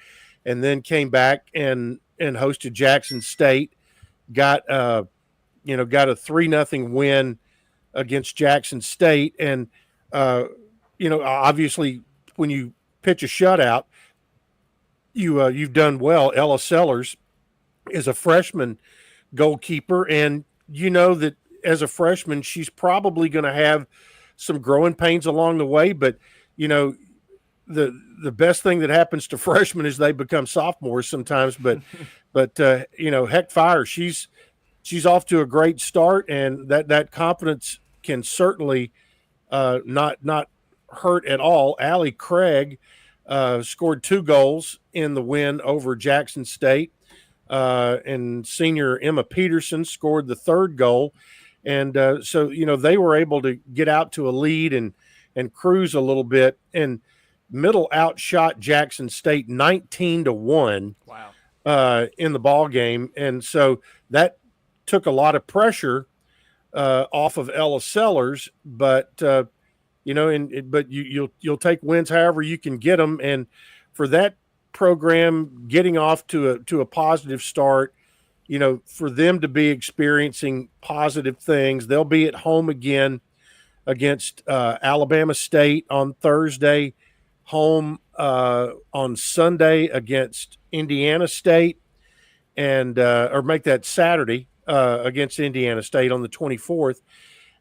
and then came back and hosted Jackson State. Got a 3-0 win against Jackson State, and obviously when you pitch a shutout, you've done well. Ella Sellers is a freshman goalkeeper, and that as a freshman, she's probably going to have some growing pains along the way. But the best thing that happens to freshmen is they become sophomores sometimes. But heck, fire, she's off to a great start, and that confidence can certainly not hurt at all. Allie Craig scored 2 goals in the win over Jackson State, and senior Emma Peterson scored the 3rd goal. And so they were able to get out to a lead and cruise a little bit. And Middle outshot Jackson State 19-1. Wow. In the ball game, and so that took a lot of pressure off of Ella Sellers. But but you'll take wins however you can get them. And for that program getting off to a positive start, for them to be experiencing positive things, they'll be at home again against Alabama State on Thursday, home on Sunday against Indiana State, and or make that Saturday against Indiana State on the 24th.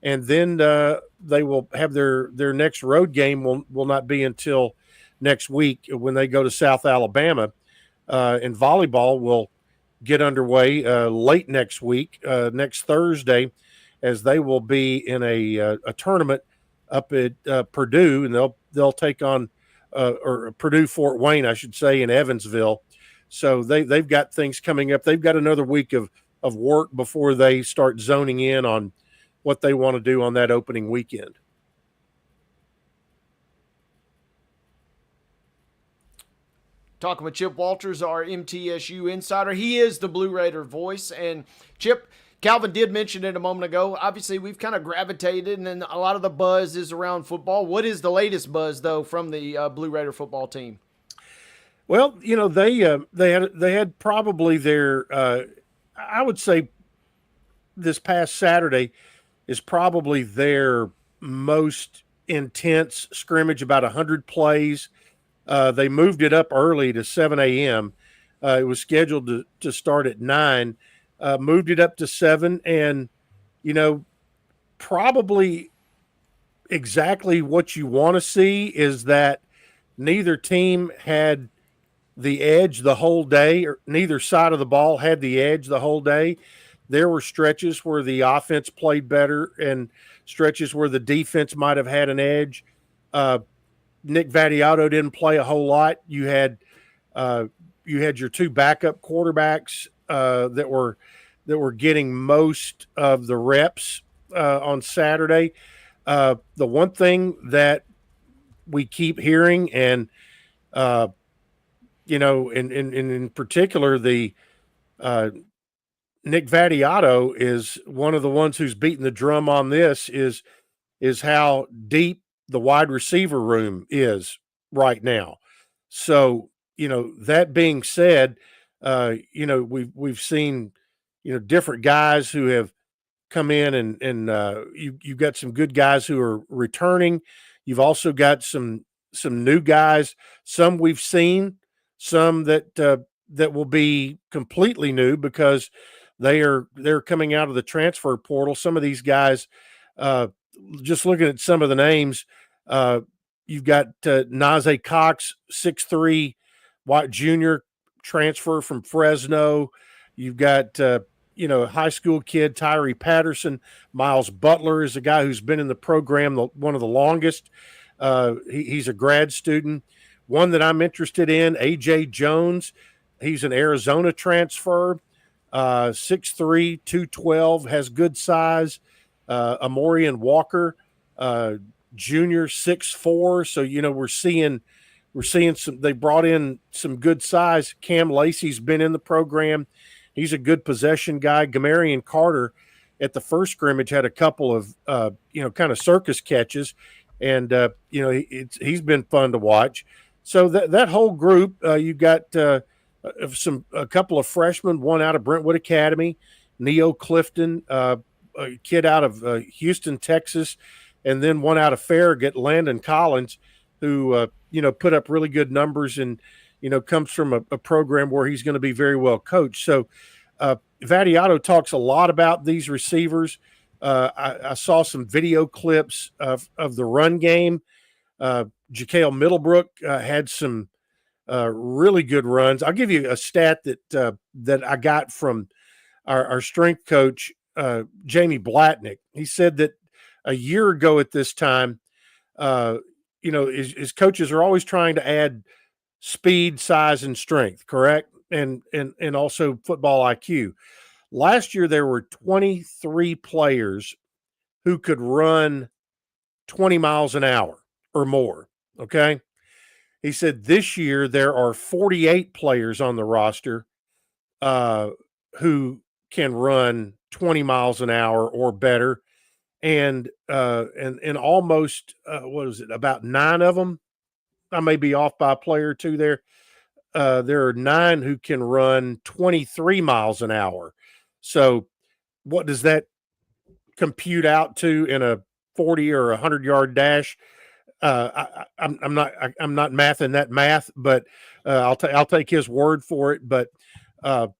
And then they will have their next road game will not be until next week when they go to South Alabama. And volleyball will get underway late next week, next Thursday, as they will be in a tournament up at Purdue, and they'll take on or Purdue Fort Wayne, I should say, in Evansville. So they've got things coming up. They've got another week of work before they start zoning in on what they want to do on that opening weekend. Talking with Chip Walters, our MTSU insider. He is the Blue Raider voice. And Chip, Calvin did mention it a moment ago. Obviously, we've kind of gravitated, and then a lot of the buzz is around football. What is the latest buzz, though, from the Blue Raider football team? Well, they had probably their I would say this past Saturday is probably their most intense scrimmage, about 100 plays. They moved it up early to 7 a.m. It was scheduled to start at 9. Moved it up to 7, and probably exactly what you want to see is that neither team had the edge the whole day, or neither side of the ball had the edge the whole day. There were stretches where the offense played better and stretches where the defense might have had an edge. Nick Vattiato didn't play a whole lot. You had your 2 backup quarterbacks that were getting most of the reps on Saturday. The one thing that we keep hearing, and in particular, the Nick Vattiato is one of the ones who's beating the drum on this, is how deep the wide receiver room is right now. So, that being said, we've seen different guys who have come in, and you've got some good guys who are returning. You've also got some new guys, some we've seen, some that will be completely new because they're coming out of the transfer portal. Some of these guys, just looking at some of the names, you've got Najee Cox, 6'3", White Jr., transfer from Fresno. You've got high school kid Tyree Patterson. Miles Butler is a guy who's been in the program one of the longest. He's a grad student. One that I'm interested in, A.J. Jones. He's an Arizona transfer, 6'3", 212, has good size. Amorian Walker, junior, 6'4". So, we're seeing some, they brought in some good size. Cam Lacey's been in the program. He's a good possession guy. Gamarian Carter at the first scrimmage had a couple of, kind of circus catches. And, he's been fun to watch. So that whole group, you've got a couple of freshmen, one out of Brentwood Academy, Neo Clifton, a kid out of Houston, Texas, and then one out of Farragut, Landon Collins, who, put up really good numbers and, comes from a program where he's going to be very well coached. So Vadiato talks a lot about these receivers. I saw some video clips of the run game. Jakail Middlebrook had some really good runs. I'll give you a stat that I got from our strength coach, Jamie Blatnick. He said that a year ago at this time, his coaches are always trying to add speed, size, and strength, correct? And also football IQ. Last year, there were 23 players who could run 20 miles an hour or more, okay? He said this year there are 48 players on the roster who can run 20 miles an hour or better. And almost, what is it, about 9 of them? I may be off by a player or two there. There are 9 who can run 23 miles an hour. So what does that compute out to in a 40 or 100-yard dash? I'm not mathing that math, but I'll take his word for it. But they're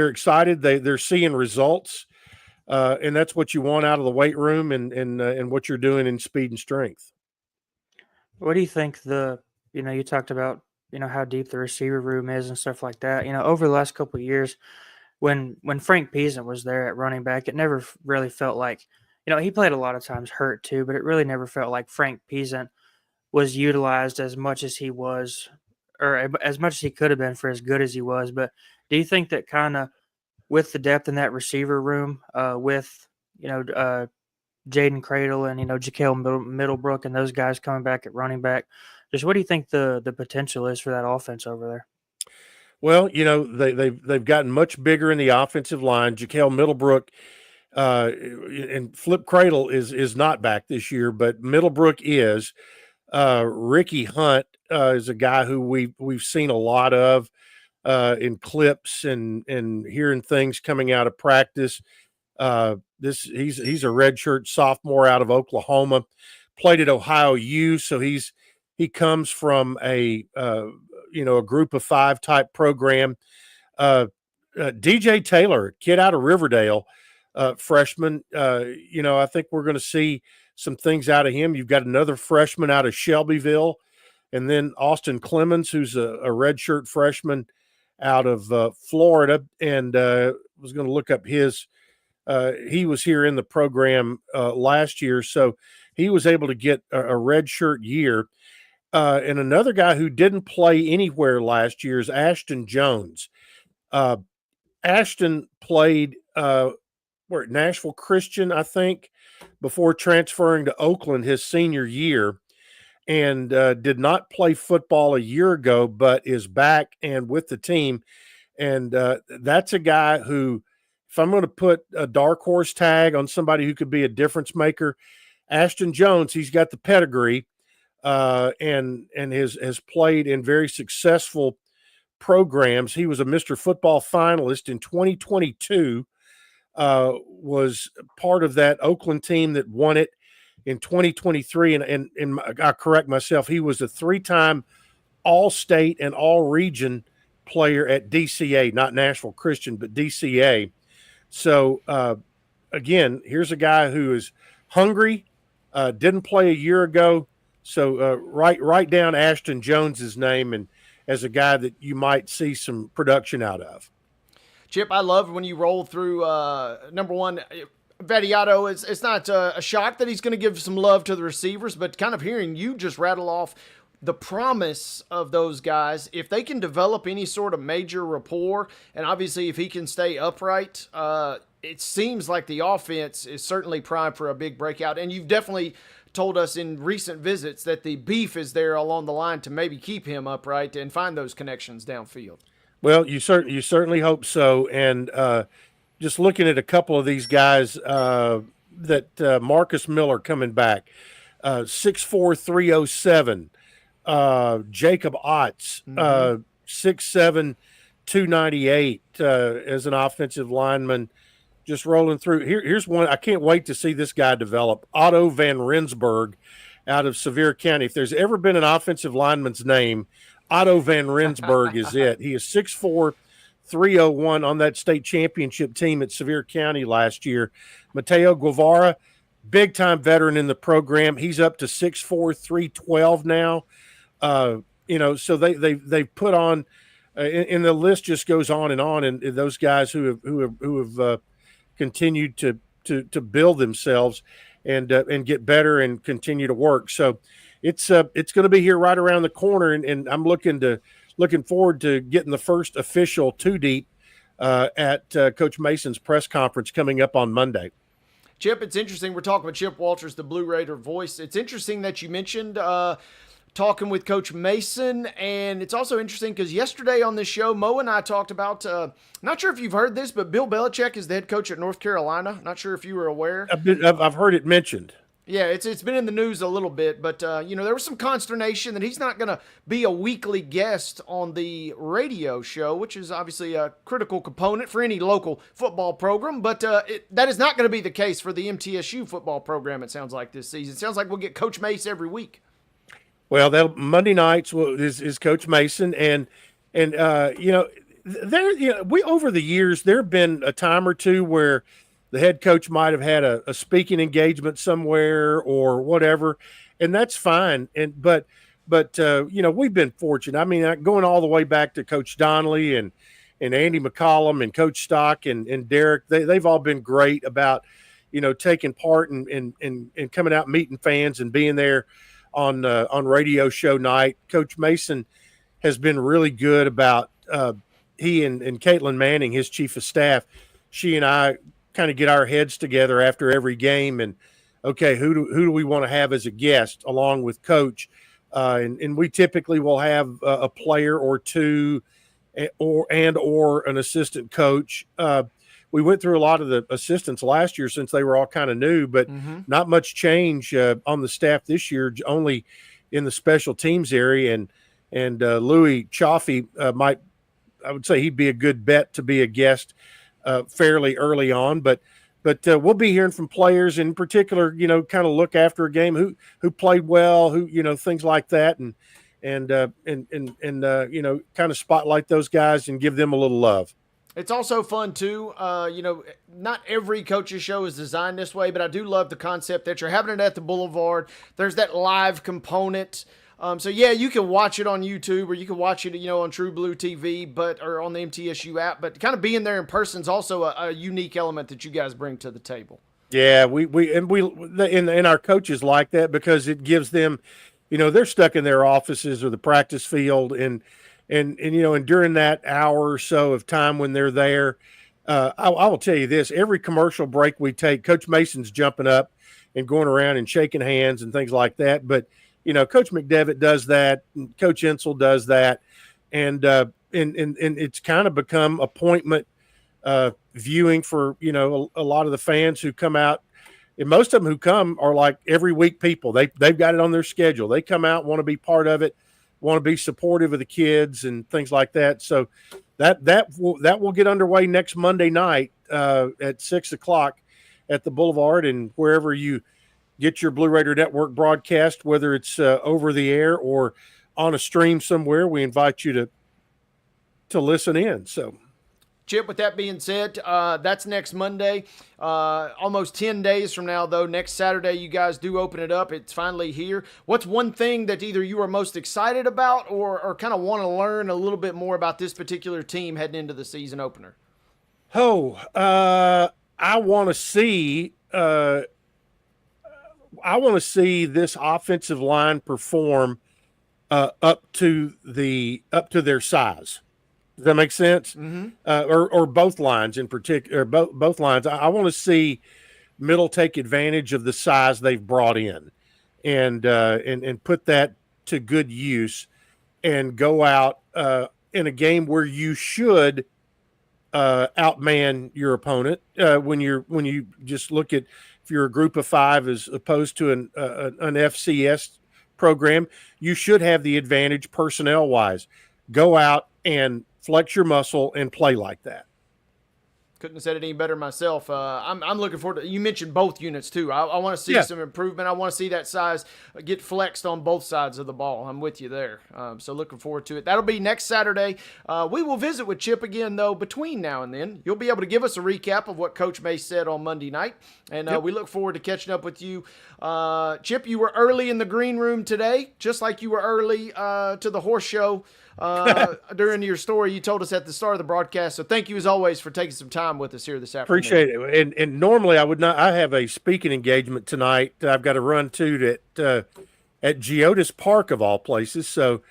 excited. They're seeing results, and that's what you want out of the weight room and what you're doing in speed and strength. What do you think you talked about, how deep the receiver room is and stuff like that. Over the last couple of years, when Frank Peasant was there at running back, it never really felt like, he played a lot of times hurt too, but it really never felt like Frank Peasant was utilized as much as he was, or as much as he could have been for as good as he was. But do you think that kind of with the depth in that receiver room, with, Jaden Cradle and, Jakail Middlebrook and those guys coming back at running back, just what do you think the potential is for that offense over there? Well, they've gotten much bigger in the offensive line. Jakail Middlebrook and Flip Cradle is not back this year, but Middlebrook is. Ricky Hunt is a guy who we've seen a lot of in clips and hearing things coming out of practice. He's a redshirt sophomore out of Oklahoma, played at Ohio U, so he comes from a group of 5 type program. DJ Taylor, kid out of Riverdale, freshman. I think we're going to see some things out of him. You've got another freshman out of Shelbyville, and then Austin Clemens, who's a redshirt freshman out of Florida, and was going to look up his. He was here in the program last year, so he was able to get a redshirt year. And another guy who didn't play anywhere last year is Ashton Jones. Ashton played at Nashville Christian, I think, before transferring to Oakland his senior year, and did not play football a year ago, but is back and with the team. And that's a guy who, if I'm going to put a dark horse tag on somebody who could be a difference maker, Ashton Jones, he's got the pedigree and has played in very successful programs. He was a Mr. Football finalist in 2022, was part of that Oakland team that won it in 2023. And I correct myself, he was a 3-time All-State and All-Region player at DCA, not Nashville Christian, but DCA. So, again, here's a guy who is hungry, didn't play a year ago. So write down Ashton Jones's name and as a guy that you might see some production out of. Chip, I love when you roll through number one. Vadiato, it's not a shock that he's going to give some love to the receivers, but kind of hearing you just rattle off the promise of those guys, if they can develop any sort of major rapport, and obviously if he can stay upright, it seems like the offense is certainly primed for a big breakout. And you've definitely told us in recent visits that the beef is there along the line to maybe keep him upright and find those connections downfield. Well, you certainly hope so. And just looking at a couple of these guys, that Marcus Miller coming back, 6'4", 307. Jacob Otts, 6'7", 298 as an offensive lineman, just rolling through. Here's one. I can't wait to see this guy develop. Otto Van Rensburg out of Sevier County. If there's ever been an offensive lineman's name, Otto Van Rensburg is it. He is 6'4", 301 on that state championship team at Sevier County last year. Mateo Guevara, big-time veteran in the program. He's up to 6'4", 312 now. So they've put on, and the list just goes on, and those guys who have continued to build themselves and get better and continue to work. So it's going to be here right around the corner, and I'm looking forward to getting the first official two deep at Coach Mason's press conference coming up on Monday. Chip, it's interesting. We're talking with Chip Walters, the Blue Raider voice. It's interesting that you mentioned talking with Coach Mason, and it's also interesting because yesterday on this show, Mo and I talked about, not sure if you've heard this, but Bill Belichick is the head coach at North Carolina. Not sure if you were aware. I've heard it mentioned. Yeah, it's been in the news a little bit, but, there was some consternation that he's not going to be a weekly guest on the radio show, which is obviously a critical component for any local football program, but that is not going to be the case for the MTSU football program, it sounds like, this season. It sounds like we'll get Coach Mace every week. Well, Monday nights is Coach Mason, and we over the years there have been a time or two where the head coach might have had a speaking engagement somewhere or whatever, and that's fine. But we've been fortunate. I mean, going all the way back to Coach Donnelly and Andy McCollum and Coach Stock and Derek, they've all been great about taking part and coming out meeting fans and being there on radio show night. Coach Mason has been really good about he and Caitlin Manning, his chief of staff. She and I kind of get our heads together after every game and okay, who do we want to have as a guest along with Coach, and we typically will have a player or two or an assistant coach. We went through a lot of the assistants last year since they were all kind of new, but not much change on the staff this year, only in the special teams area. And Louis Chaffee I would say he'd be a good bet to be a guest fairly early on. But we'll be hearing from players in particular, kind of look after a game, who played well, who, things like that. And kind of spotlight those guys and give them a little love. It's also fun, too. Not every coach's show is designed this way, but I do love the concept that you're having it at the Boulevard. There's that live component. You can watch it on YouTube or you can watch it, on True Blue TV, or on the MTSU app. But kind of being there in person is also a unique element that you guys bring to the table. Yeah, and our coaches like that because it gives them, they're stuck in their offices or the practice field and during that hour or so of time when they're there, I will tell you this, every commercial break we take, Coach Mason's jumping up and going around and shaking hands and things like that. But, Coach McDevitt does that, and Coach Insel does that. And it's kind of become appointment viewing for, a lot of the fans who come out. And most of them who come are like every week people. They've got it on their schedule. They come out, want to be part of it. want to be supportive of the kids and things like that. So that will get underway next Monday night at 6:00 at the Boulevard, and wherever you get your Blue Raider Network broadcast, whether it's over the air or on a stream somewhere, we invite you to listen in. So, Chip, with that being said, that's next Monday. Almost 10 days from now, though, next Saturday, you guys do open it up. It's finally here. What's one thing that either you are most excited about or kind of want to learn a little bit more about this particular team heading into the season opener? I want to see this offensive line perform up to their size. Does that make sense? Mm-hmm. Or both lines in particular, both lines. I want to see Middle take advantage of the size they've brought in, and put that to good use, and go out in a game where you should outman your opponent. When you just look at, if you're a group of five as opposed to an FCS program, you should have the advantage personnel wise. Go out and flex your muscle and play like that. Couldn't have said it any better myself. I'm looking forward to. You mentioned both units too. I want to see some improvement. I want to see that size get flexed on both sides of the ball. I'm with you there. So looking forward to it. That'll be next Saturday. We will visit with Chip again though between now and then. You'll be able to give us a recap of what Coach May said on Monday night, and we look forward to catching up with you. Chip, you were early in the green room today, just like you were early to the horse show. During your story you told us at the start of the broadcast. So thank you as always for taking some time with us here this afternoon. Appreciate it. And normally I would not. I have a speaking engagement tonight. I've got to run to at Geodis Park of all places. So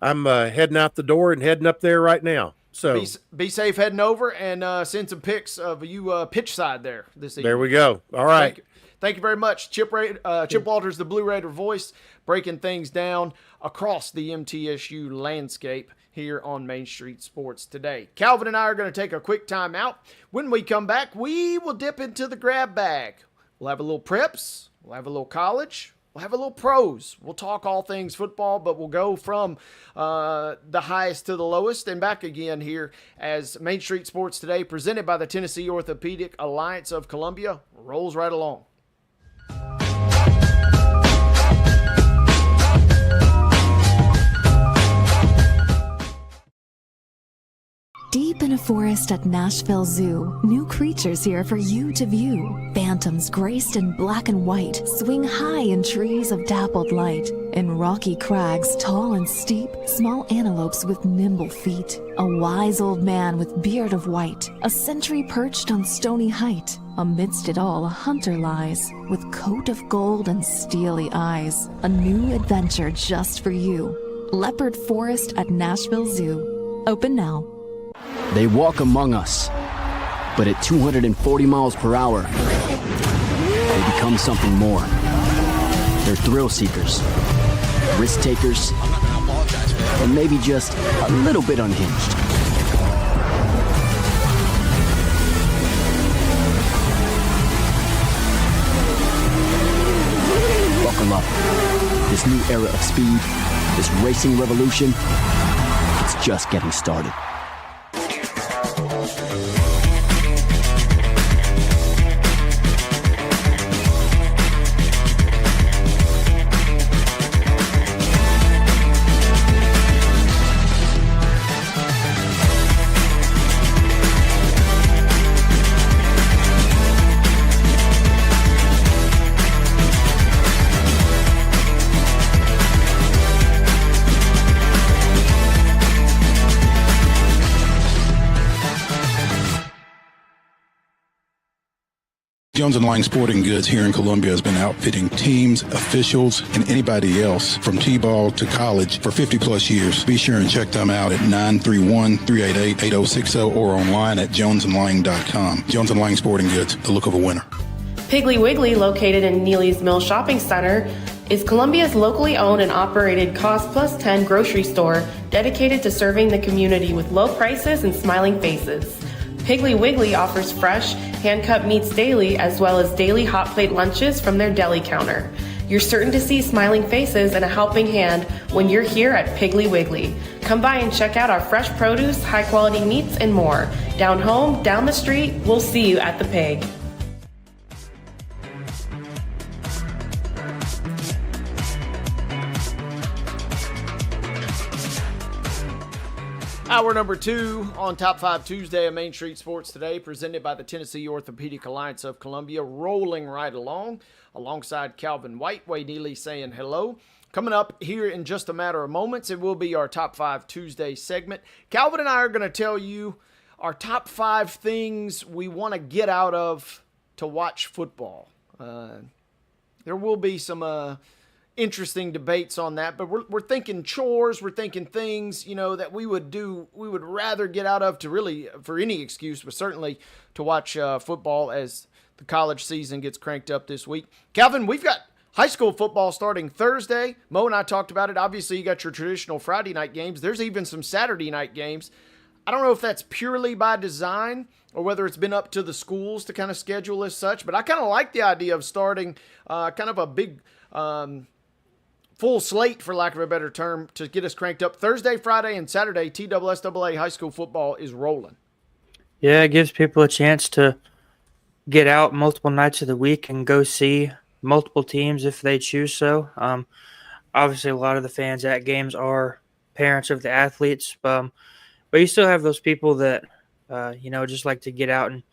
I'm heading out the door and heading up there right now. So be safe heading over, and send some pics of you pitch side there this evening. There we go. All right. Thank you very much. Chip Walters, the Blue Raider voice, breaking things down across the MTSU landscape here on Main Street Sports today. Calvin and I are going to take a quick time out. When we come back, we will dip into the grab bag. We'll have a little preps. We'll have a little college. We'll have a little pros. We'll talk all things football, but we'll go from the highest to the lowest and back again here as Main Street Sports today, presented by the Tennessee Orthopedic Alliance of Columbia, rolls right along. Deep in a forest at Nashville Zoo, new creatures here for you to view. Phantoms graced in black and white swing high in trees of dappled light. In rocky crags, tall and steep, small antelopes with nimble feet. A wise old man with beard of white, a sentry perched on stony height. Amidst it all, a hunter lies, with coat of gold and steely eyes. A new adventure just for you. Leopard Forest at Nashville Zoo. Open now. They walk among us, but at 240 miles per hour, they become something more. They're thrill seekers, risk takers, and maybe just a little bit unhinged. Buckle up. This new era of speed, this racing revolution, it's just getting started. Jones & Lang Sporting Goods here in Columbia has been outfitting teams, officials, and anybody else from T-ball to college for 50-plus years. Be sure and check them out at 931-388-8060 or online at jonesandlang.com. Jones & Lang Sporting Goods, the look of a winner. Piggly Wiggly, located in Neely's Mill Shopping Center, is Columbia's locally owned and operated Cost Plus 10 grocery store dedicated to serving the community with low prices and smiling faces. Piggly Wiggly offers fresh, hand-cut meats daily, as well as daily hot plate lunches from their deli counter. You're certain to see smiling faces and a helping hand when you're here at Piggly Wiggly. Come by and check out our fresh produce, high-quality meats, and more. Down home, down the street, we'll see you at the Pig. Hour number 2 on Top 5 Tuesday of Main Street Sports Today, presented by the Tennessee Orthopedic Alliance of Columbia, rolling right along, alongside Calvin White. Wade Neely saying hello. Coming up here in just a matter of moments, it will be our Top 5 Tuesday segment. Calvin and I are going to tell you our top 5 things we want to get out of to watch football. There will be some interesting debates on that, but we're thinking chores, we're thinking things, that we would rather get out of to really, for any excuse, but certainly to watch football as the college season gets cranked up this week. Calvin, we've got high school football starting Thursday. Mo and I talked about it. Obviously, you got your traditional Friday night games. There's even some Saturday night games. I don't know if that's purely by design or whether it's been up to the schools to kind of schedule as such, but I kind of like the idea of starting kind of a big full slate, for lack of a better term, to get us cranked up. Thursday, Friday, and Saturday, TSSAA high school football is rolling. Yeah, it gives people a chance to get out multiple nights of the week and go see multiple teams if they choose so. Obviously, a lot of the fans at games are parents of the athletes, but you still have those people that, just like to get out and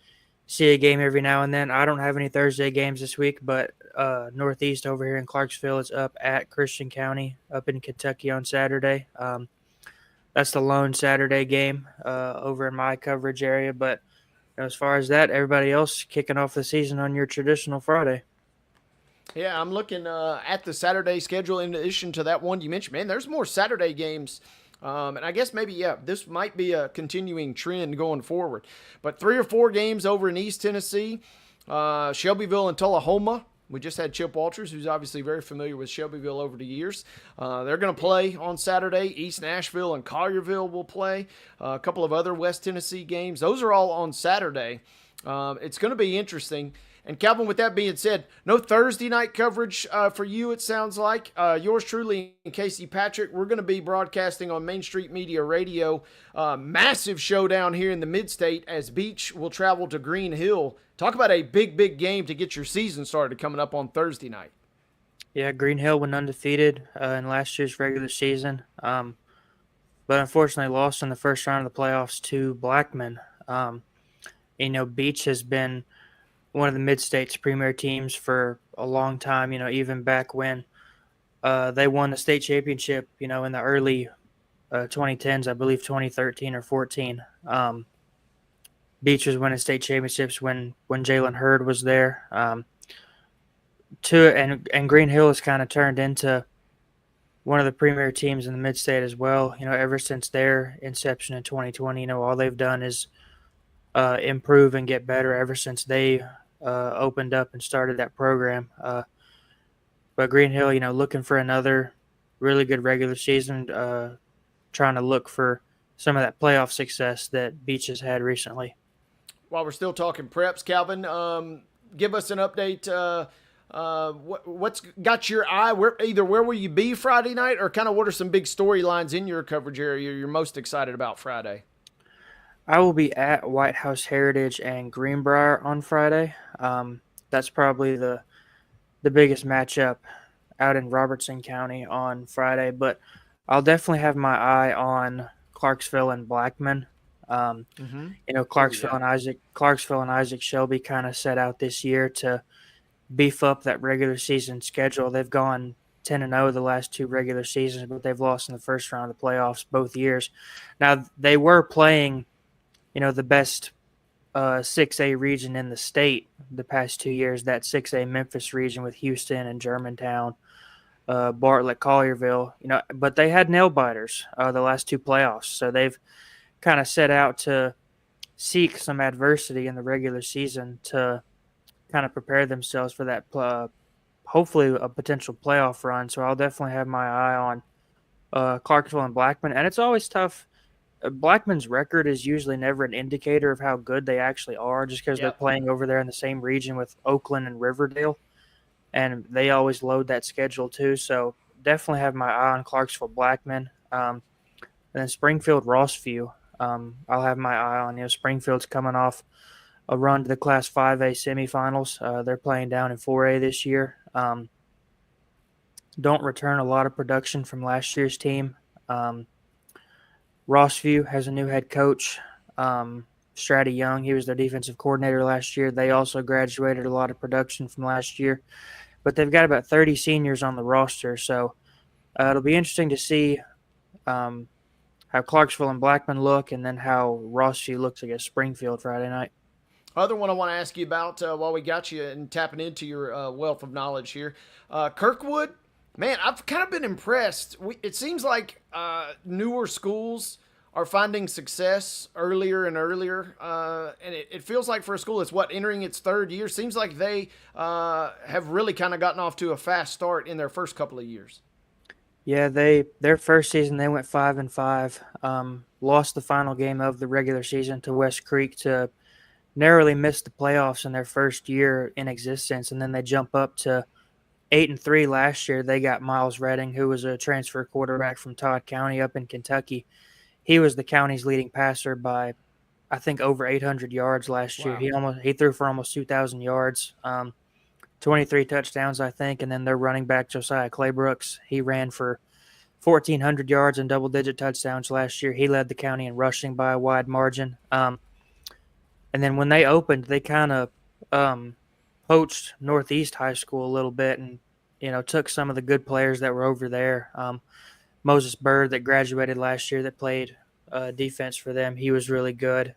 see a game every now and then. I don't have any Thursday games this week, but Northeast over here in Clarksville is up at Christian County up in Kentucky on Saturday. That's the lone Saturday game over in my coverage area. But as far as that, everybody else kicking off the season on your traditional Friday. Yeah, I'm looking at the Saturday schedule in addition to that one you mentioned. Man, there's more Saturday games. And I guess maybe, this might be a continuing trend going forward. But 3 or 4 games over in East Tennessee, Shelbyville and Tullahoma. We just had Chip Walters, who's obviously very familiar with Shelbyville over the years. They're going to play on Saturday. East Nashville and Collierville will play. A couple of other West Tennessee games. Those are all on Saturday. It's going to be interesting. And Calvin, with that being said, no Thursday night coverage for you, it sounds like. Yours truly and Casey Patrick, we're going to be broadcasting on Main Street Media Radio. Massive showdown here in the Mid-State as Beach will travel to Green Hill. Talk about a big, big game to get your season started coming up on Thursday night. Yeah, Green Hill went undefeated in last year's regular season, but unfortunately lost in the first round of the playoffs to Blackman. Beach has been one of the Mid-State's premier teams for a long time, even back when they won the state championship, in the early 2010s, I believe 2013 or 14. Beach was winning state championships when Jalen Hurd was there. And Green Hill has kind of turned into one of the premier teams in the Mid-State as well. Ever since their inception in 2020, all they've done is improve and get better ever since they opened up and started that program. But Green Hill, looking for another really good regular season, trying to look for some of that playoff success that Beach has had recently. While we're still talking preps, Calvin, give us an update. What's got your eye? Where will you be Friday night, or kind of what are some big storylines in your coverage area you're most excited about Friday? I will be at White House Heritage and Greenbrier on Friday. That's probably the biggest matchup out in Robertson County on Friday, but I'll definitely have my eye on Clarksville and Blackman. Clarksville and Isaac Shelby kind of set out this year to beef up that regular season schedule. They've gone 10-0 the last 2 regular seasons, but they've lost in the first round of the playoffs both years. Now, they were playing the best 6A region in the state the past 2 years, that 6A Memphis region with Houston and Germantown, Bartlett, Collierville, but they had nail biters the last 2 playoffs. So they've kind of set out to seek some adversity in the regular season to kind of prepare themselves for that, hopefully a potential playoff run. So I'll definitely have my eye on Clarksville and Blackman. And it's always tough. Blackman's record is usually never an indicator of how good they actually are, just because they're playing over there in the same region with Oakland and Riverdale. and they always load that schedule too. So definitely have my eye on Clarksville Blackman. And then Springfield Rossview, I'll have my eye on. Springfield's coming off a run to the Class 5A semifinals. They're playing down in 4A this year. Don't return a lot of production from last year's team. Rossview has a new head coach, Stratty Young. He was their defensive coordinator last year. They also graduated a lot of production from last year, but they've got about 30 seniors on the roster. So it'll be interesting to see how Clarksville and Blackman look, and then how Rossview looks against Springfield Friday night. Other one I want to ask you about while we got you and tapping into your wealth of knowledge here. Kirkwood, man, I've kind of been impressed. It seems like newer schools are finding success earlier and earlier. And it feels like for a school that's entering its third year, seems like they have really kind of gotten off to a fast start in their first couple of years. Yeah, their first season they went 5-5. Lost the final game of the regular season to West Creek to narrowly miss the playoffs in their first year in existence, and then they jump up to 8-3 last year. They got Miles Redding, who was a transfer quarterback from Todd County up in Kentucky. He was the county's leading passer by, I think, over 800 yards last year. He threw for almost 2,000 yards. 23 touchdowns, I think, and then their running back, Josiah Claybrooks, he ran for 1,400 yards and double-digit touchdowns last year. He led the county in rushing by a wide margin. And then when they opened, they kind of poached Northeast High School a little bit and, took some of the good players that were over there. Moses Bird that graduated last year that played defense for them, he was really good.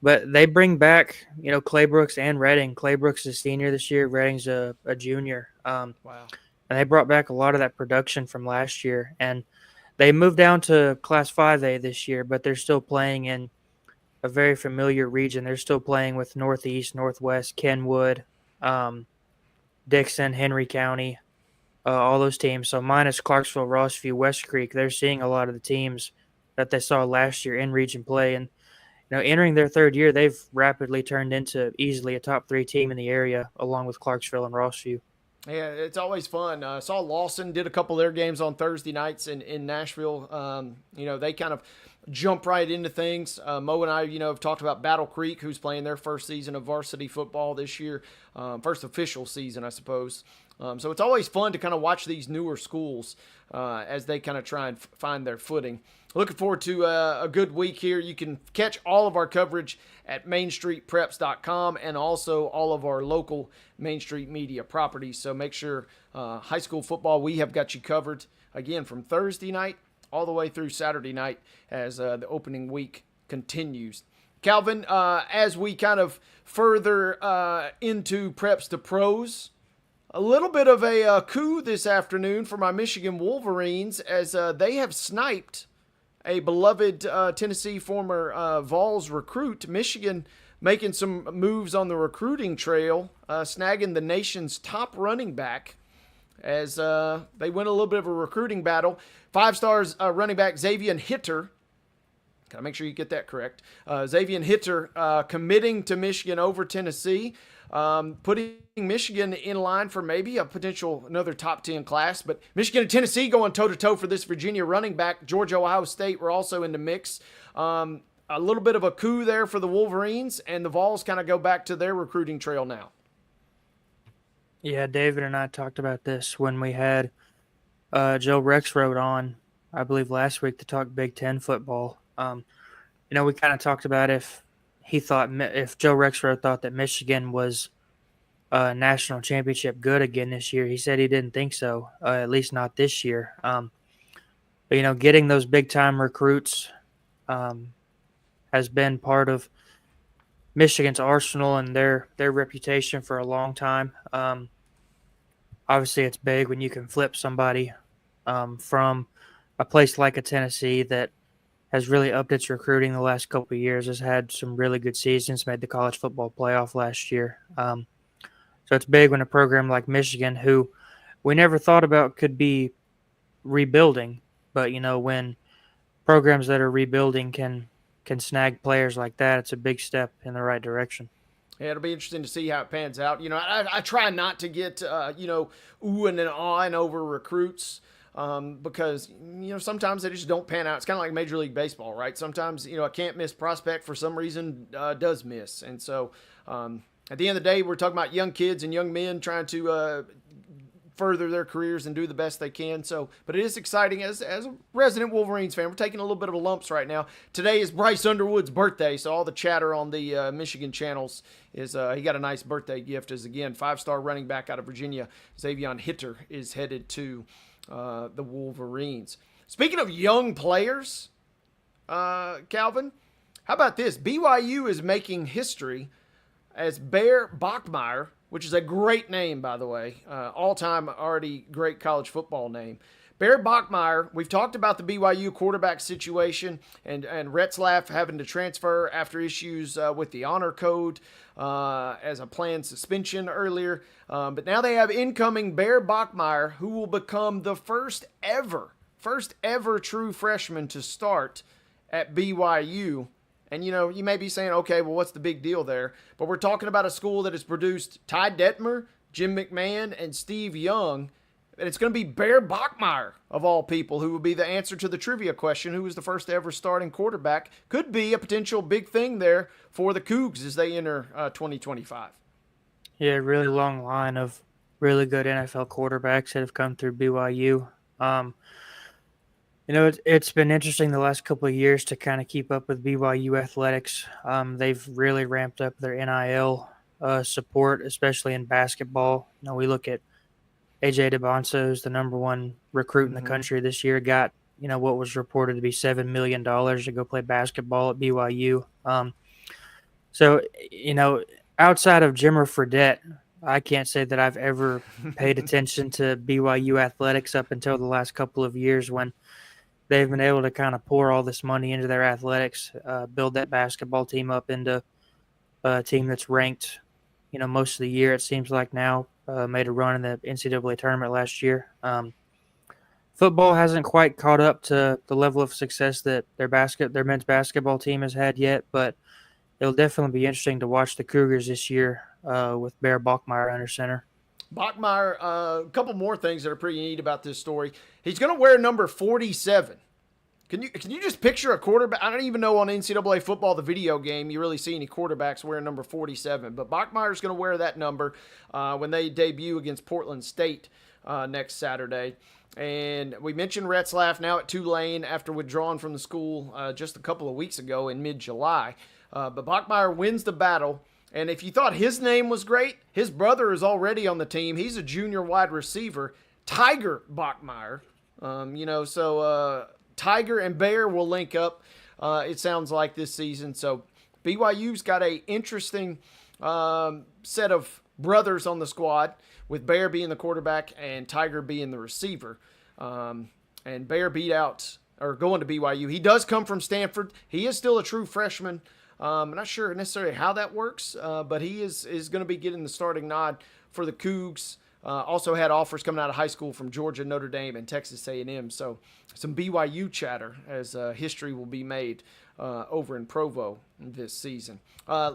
But they bring back, Claybrooks and Redding. Claybrooks is a senior this year. Redding's a junior. Wow. And they brought back a lot of that production from last year. And they moved down to Class 5A this year, but they're still playing in a very familiar region. They're still playing with Northeast, Northwest, Kenwood, Dixon, Henry County, all those teams. So minus Clarksville, Rossview, West Creek, they're seeing a lot of the teams that they saw last year in region play. And entering their third year, they've rapidly turned into easily a top 3 team in the area, along with Clarksville and Rossview. Yeah, it's always fun. Saw Lawson did a couple of their games on Thursday nights in Nashville. They kind of jump right into things. Mo and I, have talked about Battle Creek, who's playing their first season of varsity football this year, first official season, I suppose. So it's always fun to kind of watch these newer schools as they kind of try and find their footing. Looking forward to a good week here. You can catch all of our coverage at mainstreetpreps.com and also all of our local Main Street media properties. So make sure high school football, we have got you covered, again, from Thursday night all the way through Saturday night as the opening week continues. Calvin, as we kind of further into Preps to Pros, a little bit of a coup this afternoon for my Michigan Wolverines as they have sniped a beloved Tennessee former Vols recruit. Michigan making some moves on the recruiting trail, snagging the nation's top running back as they win a little bit of a recruiting battle. 5-stars running back Xavier Hitter, gotta make sure you get that correct, Xavier Hitter committing to Michigan over Tennessee, putting Michigan in line for maybe a potential another top 10 class. But Michigan and Tennessee going toe-to-toe for this Virginia running back. Georgia, Ohio State were also in the mix. A little bit of a coup there for the Wolverines, and the Vols kind of go back to their recruiting trail now. Yeah, David and I talked about this when we had Joe Rexroad on, I believe, last week to talk Big Ten football. We kind of talked about if Joe Rexroad thought that Michigan was national championship good again this year. He said he didn't think so, at least not this year. But, getting those big-time recruits has been part of Michigan's arsenal and their reputation for a long time. Obviously, it's big when you can flip somebody from a place like a Tennessee that has really upped its recruiting the last couple of years, has had some really good seasons, made the college football playoff last year. So it's big when a program like Michigan, who we never thought about could be rebuilding, but, when programs that are rebuilding can snag players like that, it's a big step in the right direction. Yeah, it'll be interesting to see how it pans out. I try not to get, oohing and awing over recruits because, sometimes they just don't pan out. It's kind of like Major League Baseball, right? Sometimes, a can't miss prospect for some reason does miss. And so at the end of the day, we're talking about young kids and young men trying to further their careers and do the best they can. So, but it is exciting as a resident Wolverines fan. We're taking a little bit of a lumps right now. Today is Bryce Underwood's birthday, so all the chatter on the Michigan channels is he got a nice birthday gift. As again, 5-star running back out of Virginia, Xavion Hitter is headed to the Wolverines. Speaking of young players, Calvin, how about this? BYU is making history as Bear Bachmeier, which is a great name, by the way, all-time already great college football name. Bear Bachmeier, we've talked about the BYU quarterback situation and Retzlaff having to transfer after issues with the honor code as a planned suspension earlier. But now they have incoming Bear Bachmeier, who will become the first ever true freshman to start at BYU. And, you may be saying, okay, well, what's the big deal there? But we're talking about a school that has produced Ty Detmer, Jim McMahon, and Steve Young. And it's going to be Bear Bachmeier, of all people, who will be the answer to the trivia question, who was the first ever starting quarterback. Could be a potential big thing there for the Cougs as they enter 2025. Yeah, really long line of really good NFL quarterbacks that have come through BYU. It's been interesting the last couple of years to kind of keep up with BYU athletics. They've really ramped up their NIL support, especially in basketball. We look at AJ DeBonso's the number one recruit in the country this year, got, what was reported to be $7 million to go play basketball at BYU. So, outside of Jimmer Fredette, I can't say that I've ever paid attention to BYU athletics up until the last couple of years when they've been able to kind of pour all this money into their athletics, build that basketball team up into a team that's ranked, most of the year. It seems like now made a run in the NCAA tournament last year. Football hasn't quite caught up to the level of success that their men's basketball team has had yet, but it'll definitely be interesting to watch the Cougars this year with Bear Bachmeier under center. Bachmeier, a couple more things that are pretty neat about this story. He's going to wear number 47. Can you just picture a quarterback? I don't even know on NCAA football, the video game, you really see any quarterbacks wearing number 47. But Bachmeier's going to wear that number when they debut against Portland State next Saturday. And we mentioned Retzlaff now at Tulane after withdrawing from the school just a couple of weeks ago in mid-July. But Bachmeier wins the battle. And if you thought his name was great, his brother is already on the team. He's a junior wide receiver, Tiger Bachmeier. So Tiger and Bear will link up, it sounds like, this season. So BYU's got a interesting set of brothers on the squad, with Bear being the quarterback and Tiger being the receiver. And Bear going to BYU. He does come from Stanford. He is still a true freshman. I'm not sure necessarily how that works, but he is going to be getting the starting nod for the Cougs. Also had offers coming out of high school from Georgia, Notre Dame, and Texas A&M. So some BYU chatter as history will be made over in Provo this season.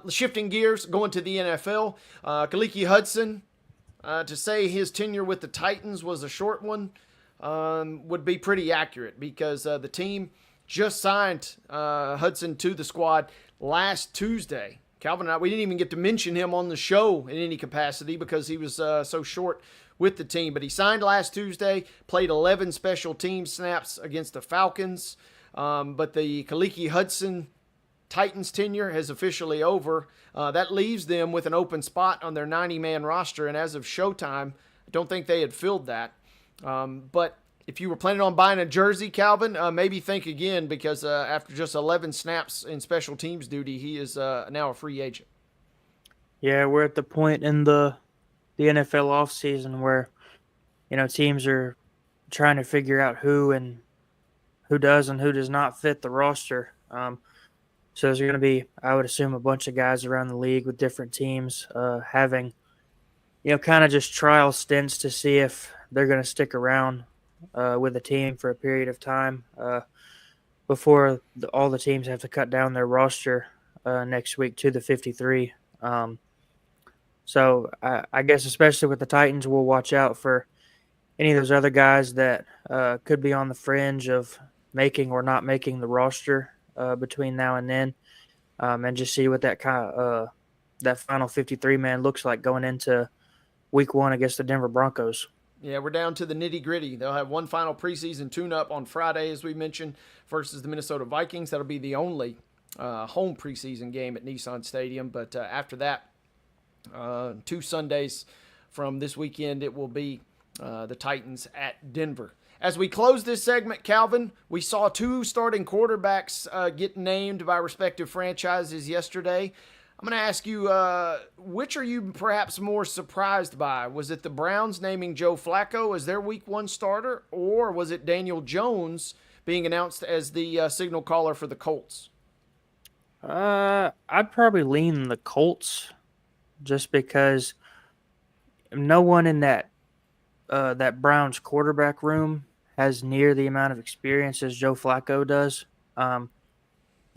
Shifting gears, going to the NFL. Khaleke Hudson, to say his tenure with the Titans was a short one would be pretty accurate, because the team just signed Hudson to the squad last Tuesday. Calvin and I, we didn't even get to mention him on the show in any capacity because he was so short with the team. But he signed last Tuesday, played 11 special team snaps against the Falcons. But the Khaleke Hudson Titans tenure is officially over. That leaves them with an open spot on their 90-man roster. And as of showtime, I don't think they had filled that. But if you were planning on buying a jersey, Calvin, maybe think again, because after just 11 snaps in special teams duty, he is now a free agent. Yeah, we're at the point in the NFL offseason where, teams are trying to figure out who does and who does not fit the roster. So there's going to be, I would assume, a bunch of guys around the league with different teams having, kind of just trial stints to see if they're going to stick around with the team for a period of time before all the teams have to cut down their roster next week to the 53. So I guess especially with the Titans, we'll watch out for any of those other guys that could be on the fringe of making or not making the roster between now and then, and just see what that final 53 man looks like going into Week 1 against the Denver Broncos. Yeah, we're down to the nitty gritty. They'll have one final preseason tune-up on Friday, as we mentioned, versus the Minnesota Vikings. That'll be the only home preseason game at Nissan Stadium. But after that, 2 Sundays from this weekend, it will be the Titans at Denver. As we close this segment, Calvin, we saw 2 starting quarterbacks get named by respective franchises yesterday. I'm going to ask you, which are you perhaps more surprised by? Was it the Browns naming Joe Flacco as their Week 1 starter, or was it Daniel Jones being announced as the signal caller for the Colts? I'd probably lean the Colts just because no one in that Browns quarterback room has near the amount of experience as Joe Flacco does.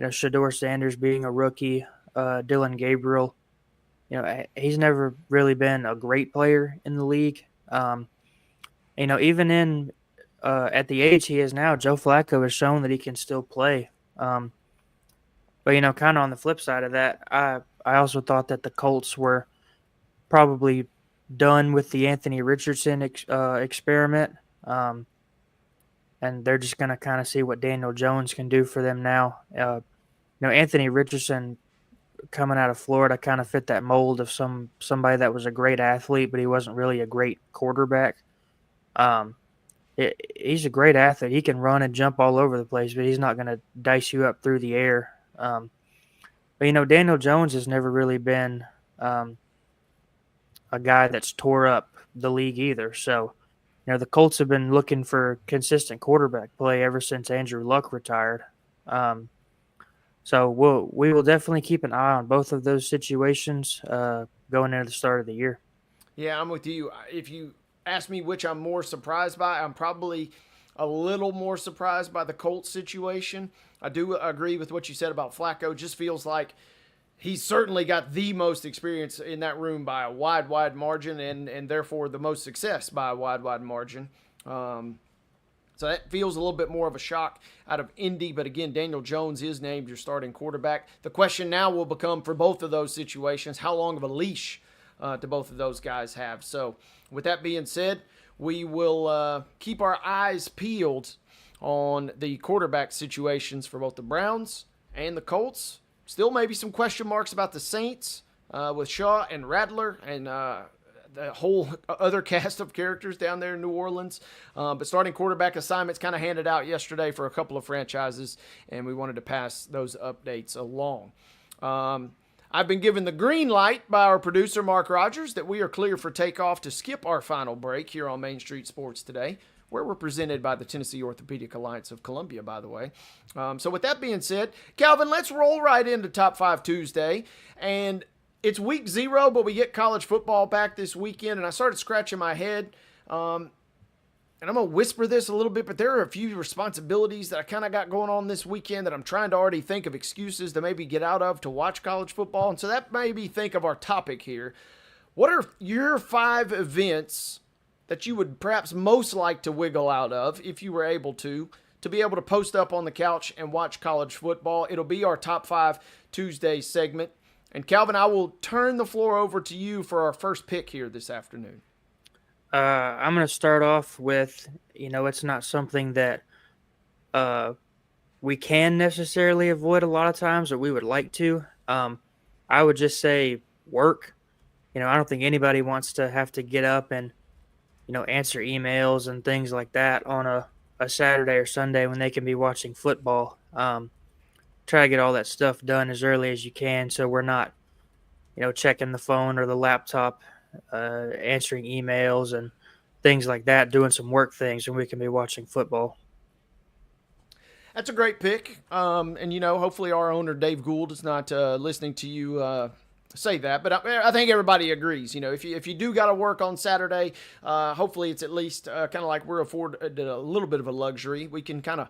Shador Sanders being a rookie, Dylan Gabriel, he's never really been a great player in the league. Even in at the age he is now, Joe Flacco has shown that he can still play. But kind of on the flip side of that, I also thought that the Colts were probably done with the Anthony Richardson experiment, and they're just going to kind of see what Daniel Jones can do for them now. Anthony Richardson coming out of Florida kind of fit that mold of somebody that was a great athlete, but he wasn't really a great quarterback. He's a great athlete. He can run and jump all over the place, but he's not going to dice you up through the air. But Daniel Jones has never really been a guy that's tore up the league either. So, the Colts have been looking for consistent quarterback play ever since Andrew Luck retired. So we will definitely keep an eye on both of those situations going into the start of the year. Yeah, I'm with you. If you ask me which I'm more surprised by, I'm probably a little more surprised by the Colts situation. I do agree with what you said about Flacco. Just feels like he's certainly got the most experience in that room by a wide margin, and therefore the most success by a wide margin. So that feels a little bit more of a shock out of Indy. But again, Daniel Jones is named your starting quarterback. The question now will become, for both of those situations, how long of a leash do both of those guys have? So with that being said, we will keep our eyes peeled on the quarterback situations for both the Browns and the Colts. Still maybe some question marks about the Saints with Shaw and Rattler and the whole other cast of characters down there in New Orleans. But starting quarterback assignments kind of handed out yesterday for a couple of franchises, and we wanted to pass those updates along. I've been given the green light by our producer, Mark Rogers, that we are clear for takeoff to skip our final break here on Main Street Sports Today, where we're presented by the Tennessee Orthopedic Alliance of Columbia, by the way. So with that being said, Calvin, let's roll right into Top 5 Tuesday. And it's week 0, but we get college football back this weekend, and I started scratching my head. And I'm going to whisper this a little bit, but there are a few responsibilities that I kind of got going on this weekend that I'm trying to already think of excuses to maybe get out of to watch college football. And so that made me think of our topic here. What are your 5 events that you would perhaps most like to wiggle out of, if you were able to be able to post up on the couch and watch college football? It'll be our Top 5 Tuesday segment. And Calvin, I will turn the floor over to you for our first pick here this afternoon. I'm going to start off with, it's not something that we can necessarily avoid a lot of times, or we would like to. I would just say work. I don't think anybody wants to have to get up and, answer emails and things like that on a Saturday or Sunday when they can be watching football. Try to get all that stuff done as early as you can, so we're not, checking the phone or the laptop, answering emails and things like that, doing some work things when we can be watching football. That's a great pick. And, hopefully our owner, Dave Gould, is not listening to you say that. But I think everybody agrees. If you do got to work on Saturday, hopefully it's at least kind of like we're afforded a little bit of a luxury. We can kind of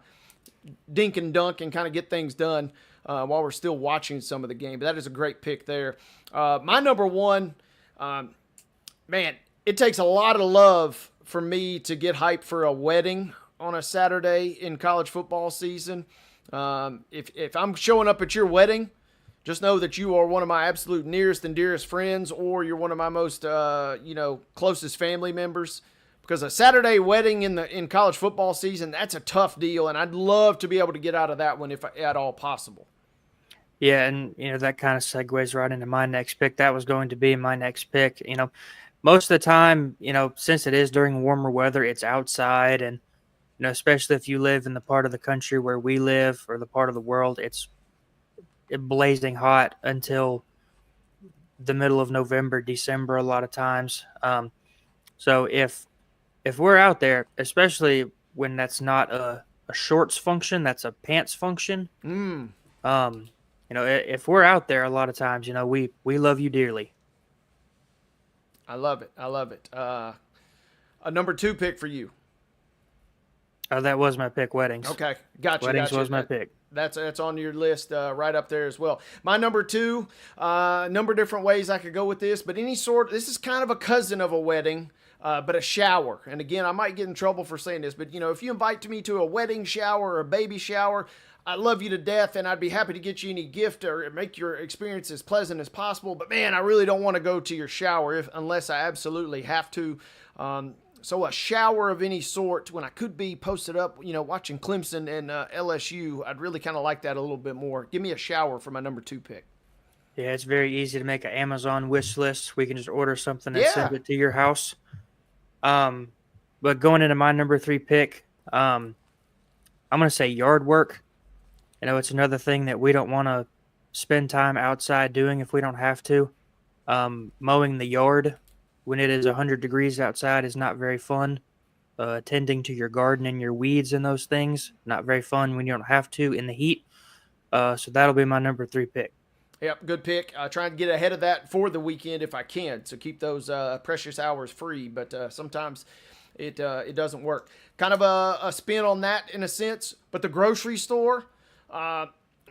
dink and dunk and kind of get things done while we're still watching some of the game. But that is a great pick there. My number one, Man, it takes a lot of love for me to get hyped for a wedding on a Saturday in college football season. If I'm showing up at your wedding, just know that you are one of my absolute nearest and dearest friends, or you're one of my most, closest family members. Because a Saturday wedding in college football season, that's a tough deal, and I'd love to be able to get out of that one if at all possible. Yeah, and that kind of segues right into my next pick. That was going to be my next pick. Most of the time, since it is during warmer weather, it's outside, and especially if you live in the part of the country where we live or the part of the world, it's blazing hot until the middle of November, December, a lot of times. So if we're out there, especially when that's not a shorts function, that's a pants function. If we're out there, a lot of times, we love you dearly. I love it. A number 2 pick for you. That was my pick, weddings. Okay, gotcha. Weddings was my pick. That's on your list right up there as well. My number 2, number of different ways I could go with this, but this is kind of a cousin of a wedding, but a shower. And again, I might get in trouble for saying this, but if you invite me to a wedding shower or a baby shower, I love you to death, and I'd be happy to get you any gift or make your experience as pleasant as possible. But man, I really don't want to go to your shower unless I absolutely have to. So a shower of any sort, when I could be posted up, watching Clemson and LSU, I'd really kind of like that a little bit more. Give me a shower for my number 2 pick. Yeah, it's very easy to make an Amazon wish list. We can just order something and send it to your house. But going into my number 3 pick, I'm going to say yard work. It's another thing that we don't want to spend time outside doing if we don't have to. Mowing the yard when it is 100 degrees outside is not very fun. Tending to your garden and your weeds and those things, not very fun when you don't have to in the heat. So that'll be my number 3 pick. Yep, good pick. Trying to get ahead of that for the weekend if I can, so keep those precious hours free. But sometimes it doesn't work. Kind of a spin on that in a sense. But the grocery store,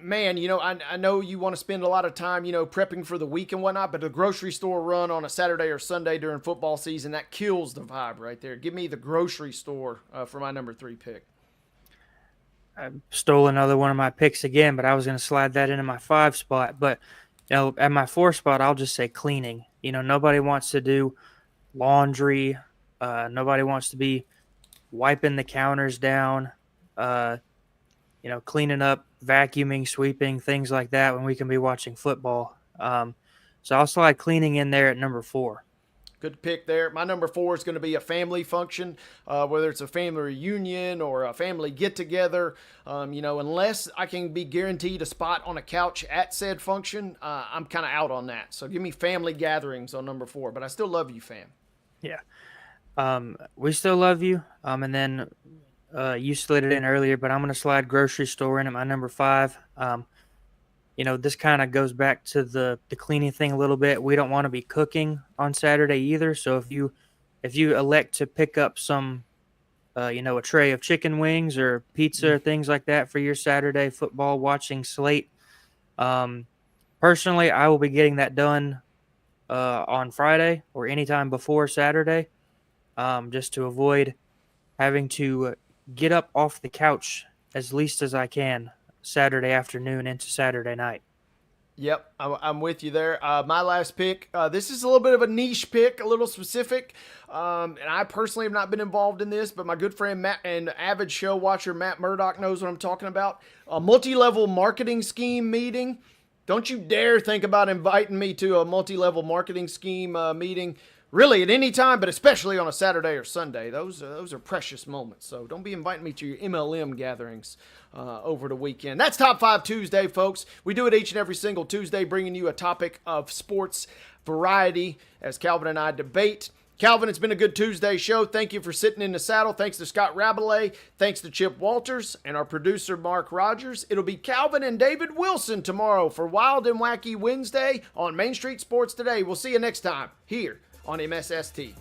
man, I know you want to spend a lot of time, prepping for the week and whatnot, but the grocery store run on a Saturday or Sunday during football season, that kills the vibe right there. Give me the grocery store for my number 3 pick. I stole another one of my picks again, but I was going to slide that into my 5 spot. But, at my 4 spot, I'll just say cleaning. Nobody wants to do laundry. Nobody wants to be wiping the counters down, cleaning up, vacuuming, sweeping, things like that when we can be watching football. So I'll slide cleaning in there at number 4. Good pick there. My number 4 is going to be a family function, whether it's a family reunion or a family get-together. Unless I can be guaranteed a spot on a couch at said function, I'm kind of out on that. So give me family gatherings on number 4, but I still love you, fam. Yeah. We still love you. And then you slid it in earlier, but I'm going to slide grocery store in at my number 5. This kind of goes back to the cleaning thing a little bit. We don't want to be cooking on Saturday either. So if you elect to pick up some, a tray of chicken wings or pizza or things like that for your Saturday football watching slate, personally, I will be getting that done on Friday or anytime before Saturday, just to avoid having to get up off the couch as least as I can Saturday afternoon into Saturday night. Yep, I'm with you there. My last pick, this is a little bit of a niche pick, a little specific, and I personally have not been involved in this, but my good friend Matt and avid show watcher Matt Murdoch knows what I'm talking about. A multi-level marketing scheme meeting. Don't you dare think about inviting me to a multi-level marketing scheme meeting. Really, at any time, but especially on a Saturday or Sunday. Those are precious moments. So don't be inviting me to your MLM gatherings over the weekend. That's Top 5 Tuesday, folks. We do it each and every single Tuesday, bringing you a topic of sports variety as Calvin and I debate. Calvin, it's been a good Tuesday show. Thank you for sitting in the saddle. Thanks to Scott Rabelais. Thanks to Chip Walters and our producer, Mark Rogers. It'll be Calvin and David Wilson tomorrow for Wild and Wacky Wednesday on Main Street Sports Today. We'll see you next time here on MSST.